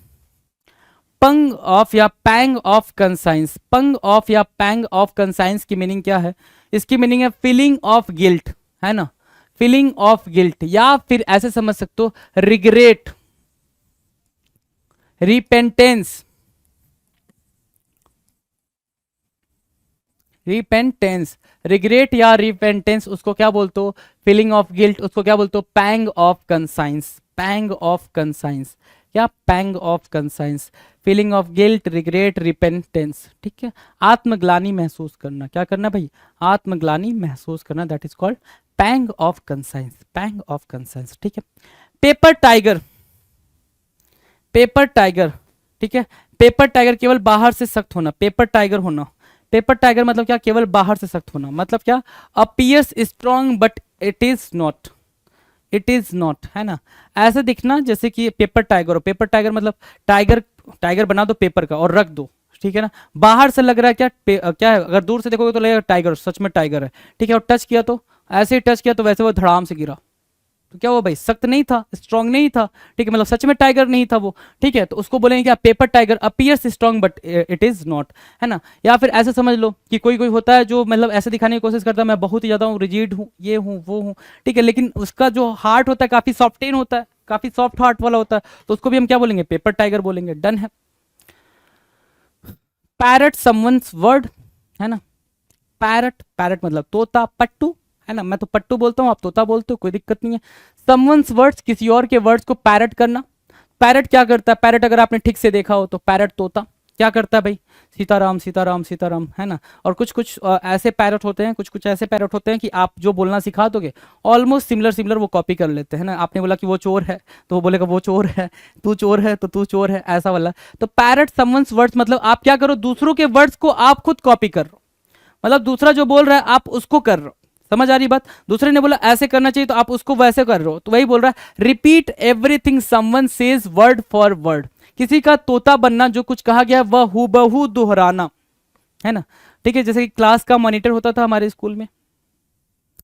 पंग ऑफ या पैंग ऑफ कंसाइंस, पंग ऑफ या पैंग ऑफ कंसाइंस की मीनिंग क्या है? इसकी मीनिंग है फीलिंग ऑफ गिल्ट, है ना, फीलिंग ऑफ गिल्ट, या फिर ऐसे समझ सकते हो रिग्रेट, रिपेंटेंस, रिपेंटेंस, रिग्रेट या रिपेंटेंस, उसको क्या बोलते हो? फीलिंग ऑफ गिल्ट, उसको क्या बोलते हो? Pang of conscience, pang of conscience, क्या? Pang of conscience, feeling of guilt, regret, repentance, ठीक है। आत्मग्लानी महसूस करना, क्या करना भाई? आत्मग्लानी महसूस करना, that is called pang of conscience, pang of conscience, ठीक है। पेपर टाइगर, पेपर टाइगर, ठीक है। पेपर टाइगर केवल बाहर से सख्त होना, पेपर टाइगर होना, पेपर टाइगर मतलब क्या? केवल बाहर से सख्त होना, मतलब क्या? Appears strong but it is not, it is not, है ना, ऐसे दिखना जैसे कि पेपर टाइगर हो। पेपर टाइगर मतलब टाइगर, टाइगर बना दो पेपर का और रख दो, ठीक है ना, बाहर से लग रहा है क्या क्या है, अगर दूर से देखोगे तो लगेगा टाइगर, सच में टाइगर है, ठीक है, और टच किया तो ऐसे ही टच किया तो वैसे वो धड़ाम से गिरा, तो क्या हुआ भाई? सख्त नहीं था, स्ट्रांग नहीं था, ठीक है, मतलब सच में टाइगर नहीं था वो, ठीक है, तो उसको बोलेंगे क्या? Paper tiger appears strong but it is not, है ना। या फिर ऐसे समझ लो कि कोई कोई होता है जो मतलब ऐसे दिखाने की कोशिश करता है मैं बहुत ही ज्यादा हूँ, रिजिड हूँ, ये हूँ वो हूँ, ठीक है, लेकिन उसका जो हार्ट होता है काफी सॉफ्टेन होता है, काफी सॉफ्ट हार्ट वाला होता है, तो उसको भी हम क्या बोलेंगे? पेपर टाइगर बोलेंगे। डन है। पैरट समवंस वर्ड, है ना, पैरट, पैरट मतलब तोता, पट्टू, है ना, मैं तो पट्टू बोलता हूँ, आप तोता बोलते हो, कोई दिक्कत नहीं है। समवंस वर्ड्स, किसी और के वर्ड्स को पैरट करना। पैरट क्या करता है? पैरट अगर आपने ठीक से देखा हो तो पैरट तोता क्या करता है भाई? सीताराम सीताराम सीताराम, है ना। और कुछ कुछ ऐसे पैरट होते हैं, कुछ कुछ ऐसे पैरट होते हैं कि आप जो बोलना सिखा दोगे ऑलमोस्ट सिमिलर सिमिलर वो कॉपी कर लेते हैं ना। आपने बोला कि वो चोर है तो वो बोलेगा वो चोर है, तू चोर है तो तू चोर है, ऐसा वाला। तो पैरट समवंस वर्ड्स मतलब आप क्या करो? दूसरों के वर्ड्स को आप खुद कॉपी कर रहे हो, मतलब दूसरा जो बोल रहा है आप उसको कर रहे हो, समझ आ रही बात? दूसरे ने बोला ऐसे करना चाहिए तो आप उसको वैसे कर रहे हो, तो वही बोल रहा है repeat everything someone says word for word. किसी का तोता बनना, जो कुछ कहा गया वह हूबहू दोहराना, है ना, ठीक है। जैसे कि क्लास का मॉनिटर होता था हमारे स्कूल में,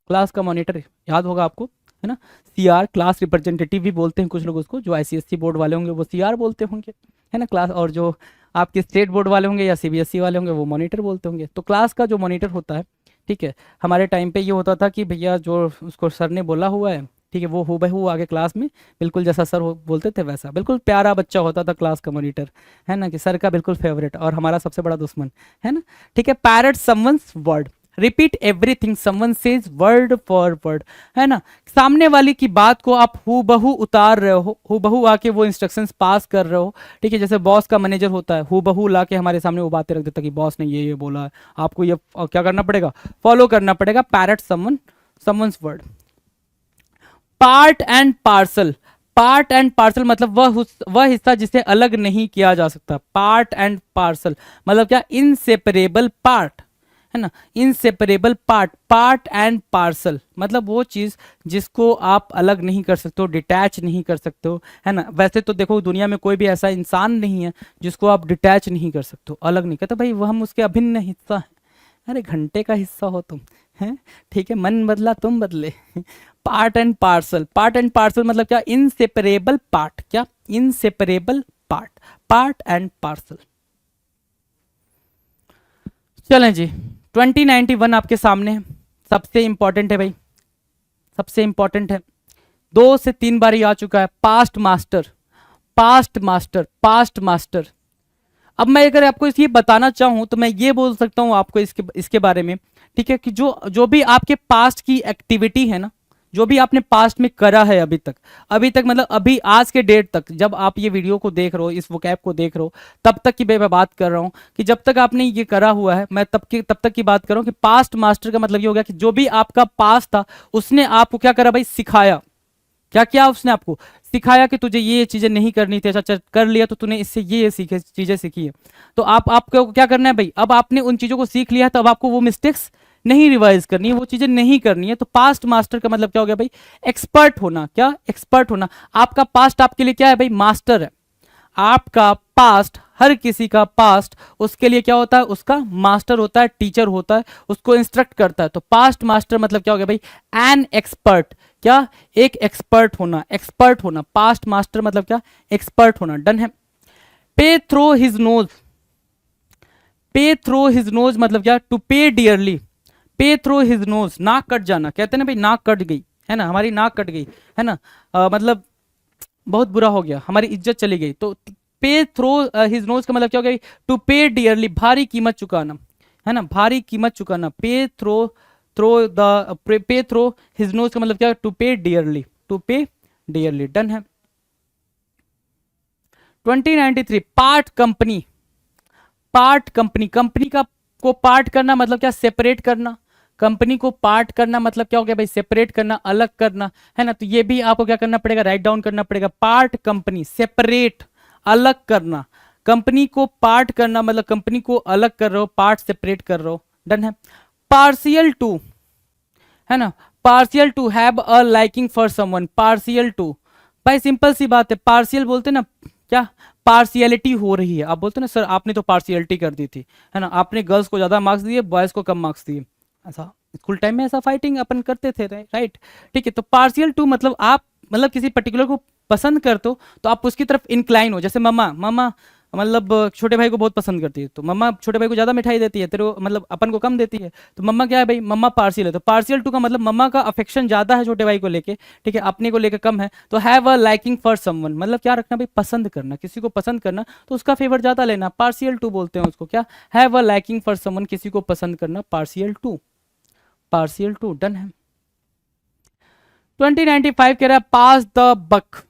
क्लास का मॉनिटर याद होगा आपको, है ना, सीआर, क्लास रिप्रेजेंटेटिव भी बोलते हैं कुछ लोग उसको, जो आईसीएससी बोर्ड वाले होंगे वो सीआर बोलते होंगे, है ना, क्लास, और जो आपके स्टेट बोर्ड वाले होंगे या सीबीएसई वाले होंगे वो मॉनिटर बोलते होंगे। तो क्लास का जो मॉनिटर होता है, ठीक है, हमारे टाइम पे ये होता था कि भैया जो उसको सर ने बोला हुआ है, ठीक है, वो हूबहू आगे क्लास में बिल्कुल जैसा सर बोलते थे वैसा, बिल्कुल प्यारा बच्चा होता था क्लास का मॉनिटर, है ना, कि सर का बिल्कुल फेवरेट और हमारा सबसे बड़ा दुश्मन, है ना, ठीक है। Parrot someone's word, repeat everything someone says word for word, है ना, सामने वाली की बात को आप हूबहू उतार रहे हो, हूबहू आके वो इंस्ट्रक्शंस पास कर रहे हो, ठीक है। जैसे बॉस का मैनेजर होता है, हूबहू लाके हमारे सामने वो बातें रख देता कि बॉस ने ये बोला है, आपको ये क्या करना पड़ेगा? फॉलो करना पड़ेगा। Parrot someone, someone's word. Part and parcel, part and parcel मतलब वह हिस्सा जिसे अलग नहीं किया जा सकता। पार्ट एंड पार्सल मतलब क्या? इनसेपरेबल पार्ट, है ना, inseparable part, part and parcel मतलब वो चीज जिसको आप अलग नहीं कर सकते हो, डिटैच नहीं कर सकते हो, है ना। वैसे तो देखो दुनिया में कोई भी ऐसा इंसान नहीं है जिसको आप डिटैच नहीं कर सकते हो, अलग नहीं करते भाई, वो हम उसके अभिन्न हिस्सा हैं। अरे घंटे का हिस्सा हो तुम, हैं, ठीक है, मन बदला तुम बदले। Part and parcel, part and parcel मतलब क्या? इनसेपरेबल पार्ट, क्या? Inseparable part, part and parcel. चलें जी, 2091 आपके सामने है, सबसे इंपॉर्टेंट है भाई, सबसे इंपॉर्टेंट है, 2 से 3 बार ही आ चुका है। Past master, past master, past master. अब मैं अगर आपको ये बताना चाहूं तो मैं ये बोल सकता हूं आपको इसके बारे में, ठीक है, कि जो भी आपके पास्ट की एक्टिविटी है ना, जो भी आपने पास्ट में करा है अभी तक मतलब अभी आज के डेट तक, जब आप ये वीडियो को देख रहे हो, इस वोकैब को देख रहे हो, तब तक की मैं बात कर रहा हूँ कि जब तक आपने ये करा हुआ है, मैं तब तक की बात कर रहा हूँ कि पास्ट मास्टर का मतलब ये हो गया कि जो भी आपका पास्ट था उसने आपको क्या करा भाई? सिखाया। क्या किया उसने? आपको सिखाया कि तुझे ये चीजें नहीं करनी थी, अच्छा कर लिया तो तूने इससे ये चीजें सीखी है, तो आपको क्या करना है भाई? अब आपने उन चीजों को सीख लिया है तो अब आपको वो मिस्टेक्स नहीं रिवाइज करनी है, वो चीजें नहीं करनी है। तो पास्ट मास्टर का मतलब क्या हो गया भाई, एक्सपर्ट होना। क्या, एक्सपर्ट होना। आपका पास्ट आपके लिए क्या है भाई, मास्टर है। आपका पास्ट, हर किसी का पास्ट उसके लिए क्या होता है, उसका मास्टर होता है, टीचर होता है, उसको इंस्ट्रक्ट करता है। तो पास्ट मास्टर मतलब क्या हो गया भाई, एन एक्सपर्ट। क्या, एक एक्सपर्ट होना, एक्सपर्ट होना। पास्ट मास्टर मतलब क्या, एक्सपर्ट होना। डन है। पे थ्रो हिज नोज, पे थ्रो हिज नोज मतलब क्या, टू पे डियरली। पे थ्रो हिज नोज, नाक कट जाना, कहते हैं ना भाई नाक कट गई है ना, हमारी नाक कट गई है ना, मतलब बहुत बुरा हो गया, हमारी इज्जत चली गई। तो पे थ्रो हिज नोज का मतलब क्या हो गया, टू पे डियरली, भारी कीमत चुकाना है ना, भारी कीमत चुकाना। पे थ्रो, थ्रो द, पे थ्रो हिज नोज का मतलब क्या, टू पे डियरली, टू पे डियरली। डन है। 2093 part company, part company, company का को पार्ट करना मतलब क्या, सेपरेट करना। कंपनी को पार्ट करना मतलब क्या हो गया भाई, सेपरेट करना, अलग करना है ना। तो ये भी आपको क्या करना पड़ेगा, राइट डाउन करना पड़ेगा। पार्ट कंपनी, सेपरेट, अलग करना। कंपनी को पार्ट करना मतलब कंपनी को अलग कर रहे हो, पार्ट सेपरेट कर रहे हो। डन है। पार्शियल टू है ना, partial two have a liking for someone, partial two भाई सिंपल सी बात है, पार्शियल बोलते ना क्या, पार्शियलिटी हो रही है। आप बोलते ना सर आपने तो पार्शियलिटी कर दी थी है ना, आपने गर्ल्स को ज्यादा मार्क्स दिए, बॉयज को कम मार्क्स दिए। ऐसा स्कूल टाइम में ऐसा फाइटिंग अपन करते थे, राइट। ठीक है, तो पार्शियल टू मतलब आप मतलब किसी पर्टिकुलर को पसंद करते हो तो आप उसकी तरफ इंक्लाइन हो। जैसे मम्मा, मम्मा मतलब छोटे भाई को बहुत पसंद करती है, तो मम्मा छोटे भाई को ज्यादा मिठाई देती है, तेरे को मतलब अपन को कम देती है, तो मम्मा क्या है भाई, मम्मा पार्शियल है। तो पार्शियल टू का मतलब मम्मा का अफेक्शन ज्यादा है छोटे भाई को लेके, ठीक है, अपने को लेके कम है। तो have a liking for someone मतलब क्या रखना भाई, पसंद करना, किसी को पसंद करना, तो उसका फेवर ज्यादा लेना, पार्शियल टू बोलते हैं उसको। क्या, have a liking for someone, किसी को पसंद करना, partial to, partial to. Done है। 2095 कह रहा है pass the buck,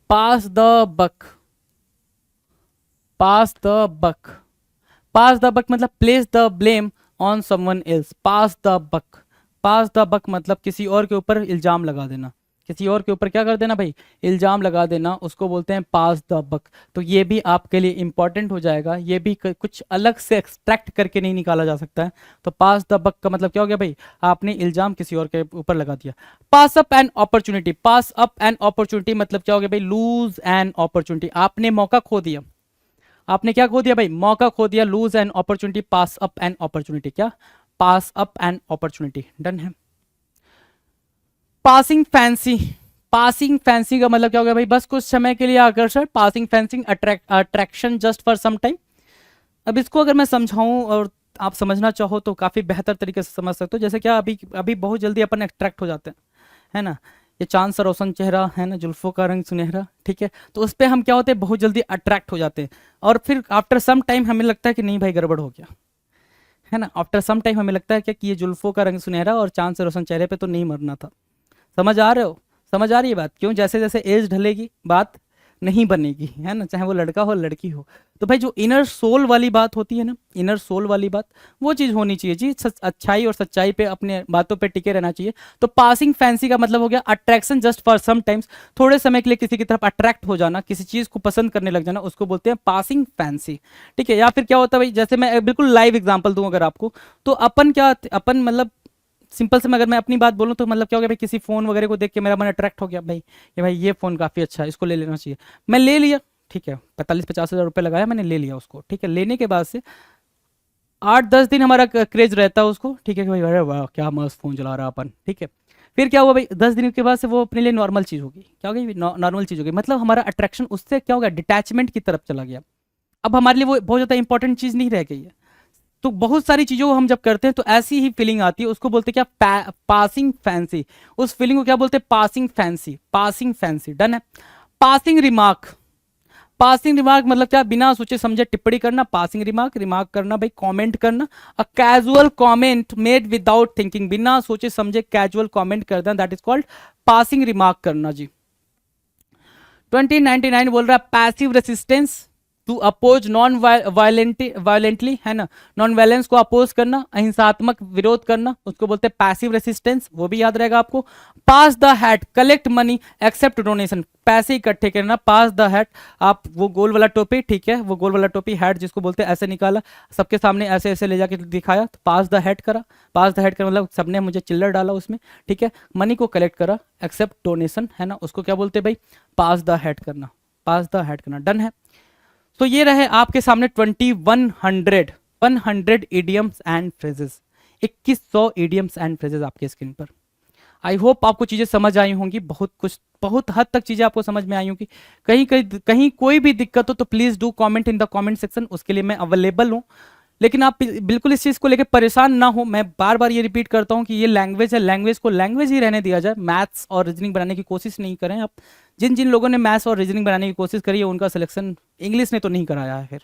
pass the buck, pass the buck, pass the buck मतलब place the blame on someone else. Pass the buck, pass the buck मतलब किसी और के ऊपर इल्जाम लगा देना, किसी और के ऊपर क्या कर देना भाई, इल्जाम लगा देना, उसको बोलते हैं पास द बक। तो ये भी आपके लिए इंपॉर्टेंट हो जाएगा, ये भी कुछ अलग से एक्सट्रैक्ट करके नहीं निकाला जा सकता है। तो पास द बक का मतलब क्या हो गया भाई, आपने इल्जाम किसी और के ऊपर लगा दिया। Pass up an opportunity, pass up an opportunity मतलब क्या हो गया भाई, लूज एन अपॉर्चुनिटी, आपने मौका खो दिया, आपने क्या खो दिया भाई, मौका खो दिया। Lose an opportunity, pass up an opportunity. क्या, pass up an opportunity. Done है। पासिंग फैंसी, पासिंग फैंसी का मतलब क्या हो गया भाई, बस कुछ समय के लिए आकर्षण। Passing fancying, attraction just for some time. अब इसको अगर मैं समझाऊं और आप समझना चाहो तो काफी बेहतर तरीके से समझ सकते हो। जैसे क्या, अभी अभी बहुत जल्दी अपन अट्रैक्ट हो जाते हैं है ना, ये चांद सा रोशन चेहरा है ना, जुल्फों का रंग सुनहरा, ठीक है, तो उस पर हम क्या होते हैं, बहुत जल्दी अट्रैक्ट हो जाते हैं। और फिर आफ्टर सम टाइम हमें लगता है कि नहीं भाई गड़बड़ हो गया है ना, आफ्टर सम टाइम हमें लगता है क्या कि ये जुल्फों का रंग सुनहरा और चांद से रोशन चेहरे पे तो नहीं मरना था। समझ आ रहे हो, समझ आ रही है बात, क्यों, जैसे जैसे एज ढलेगी बात नहीं बनेगी है ना, चाहे वो लड़का हो लड़की हो। तो भाई जो इनर सोल वाली बात होती है ना, इनर सोल वाली बात, वो चीज़ होनी चाहिए जी, अच्छाई और सच्चाई पे अपने बातों पे टिके रहना चाहिए। तो पासिंग फैंसी का मतलब हो गया attraction just for some times, थोड़े समय के लिए किसी की तरफ अट्रैक्ट हो जाना, किसी चीज़ को पसंद करने लग जाना, उसको बोलते हैं पासिंग फैंसी। ठीक है, या फिर क्या होता है भाई, जैसे मैं बिल्कुल लाइव एग्जाम्पल दूं अगर आपको, तो अपन क्या, अपन मतलब सिंपल से, अगर मैं अपनी बात बोलूं तो मतलब क्या हो गया भाई, किसी फोन वगैरह को देख के मेरा मन अट्रैक्ट हो गया भाई, कि भाई ये फोन काफी अच्छा है, इसको ले लेना चाहिए। मैं ले लिया, ठीक है, 45-50 हज़ार रुपये लगाया मैंने, ले लिया उसको, ठीक है। लेने के बाद से 8-10 दिन हमारा क्रेज रहता है उसको, ठीक है, कि भाई अरे वाह क्या मस्त फोन चला रहा अपन, ठीक है। फिर क्या हुआ भाई, 10 दिन के बाद से वो अपने लिए नॉर्मल चीज़ होगी, क्या होगी, नॉर्मल चीज़ होगी, मतलब हमारा अट्रैक्शन उससे क्या होगा, डिटैचमेंट की तरफ चला गया। अब हमारे लिए वो बहुत ज़्यादा इंपॉर्टेंट चीज़ नहीं रह गई है। तो बहुत सारी चीजों को हम जब करते हैं तो ऐसी ही फीलिंग आती है, उसको बोलते हैं क्या, पासिंग फैंसी। उस फीलिंग को क्या बोलते हैं, passing fancy, passing fancy. Done है। पासिंग रिमार्क, पासिंग रिमार्क मतलब क्या, बिना सोचे समझे टिप्पणी करना, पासिंग रिमार्क, रिमार्क करना भाई, कमेंट करना। A casual comment made without thinking, बिना सोचे समझे कैजुअल कमेंट कर देना, that is called passing remark करना जी। 2099 बोल रहा है passive resistance, to oppose non violently, है ना, नॉन वायलेंस को अपोज करना, अहिंसात्मक विरोध करना, उसको बोलते हैं पैसिव रेसिस्टेंस, वो भी याद रहेगा आपको। Pass the hat, collect money, accept donation, पैसे इकट्ठे करना। पास द हैट, आप वो गोल वाला टोपी, ठीक है, वो गोल वाला टोपी, हैट जिसको बोलते हैं, ऐसे निकाला, सबके सामने ऐसे ऐसे ले जाके दिखाया, तो पास द हैट करा। पास द हैट करा मतलब सबने मुझे चिल्लर डाला उसमें, ठीक है। मनी को कलेक्ट करा, एक्सेप्ट डोनेशन, है ना, उसको क्या बोलते हैं भाई, पास द हैट करना, पास द हैट करना, डन है। तो ये रहे आपके सामने 100 idioms and phrases, 2100 idioms and phrases आपके स्क्रीन पर। आई होप आपको चीजें समझ आई होंगी, बहुत कुछ, बहुत हद तक चीजें आपको समझ में आई होंगी। कहीं कोई भी दिक्कत हो तो please do comment in the comment section, उसके लिए मैं अवेलेबल हूँ। लेकिन आप बिल्कुल इस चीज को लेकर परेशान ना हो, मैं बार बार ये रिपीट करता हूँ कि ये लैंग्वेज है, लैंग्वेज को लैंग्वेज ही रहने दिया जाए, मैथ्स और रीजनिंग बनाने की कोशिश नहीं करें आप। जिन जिन लोगों ने मैथ्स और रीजनिंग बनाने की कोशिश करी है उनका सिलेक्शन इंग्लिश ने तो नहीं कराया है फिर,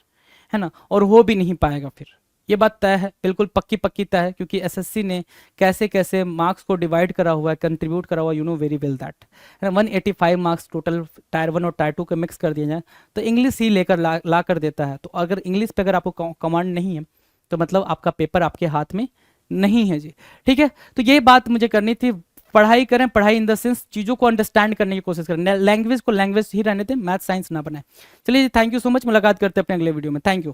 है ना, और हो भी नहीं पाएगा फिर, ये बात तय है, बिल्कुल पक्की पक्की तय है, क्योंकि एसएससी ने कैसे कैसे मार्क्स को डिवाइड करा हुआ है, कंट्रीब्यूट करा हुआ है, you know very well that, है ना। 185 मार्क्स टोटल टायर 1 और टायर 2 के मिक्स कर दिए जाए तो इंग्लिश ही लेकर ला कर देता है। तो अगर इंग्लिश पे अगर आपको कमांड नहीं है तो मतलब आपका पेपर आपके हाथ में नहीं है जी, ठीक है। तो ये बात मुझे करनी थी। पढ़ाई करें, पढ़ाई इन द सेंस चीज़ों को अंडरस्टैंड करने की कोशिश करें, लैंग्वेज को लैंग्वेज ही रहने दें, मैथ साइंस ना बनाए। चलिए, थैंक यू सो मच, मुलाकात करते हैं अपने अगले वीडियो में, थैंक यू।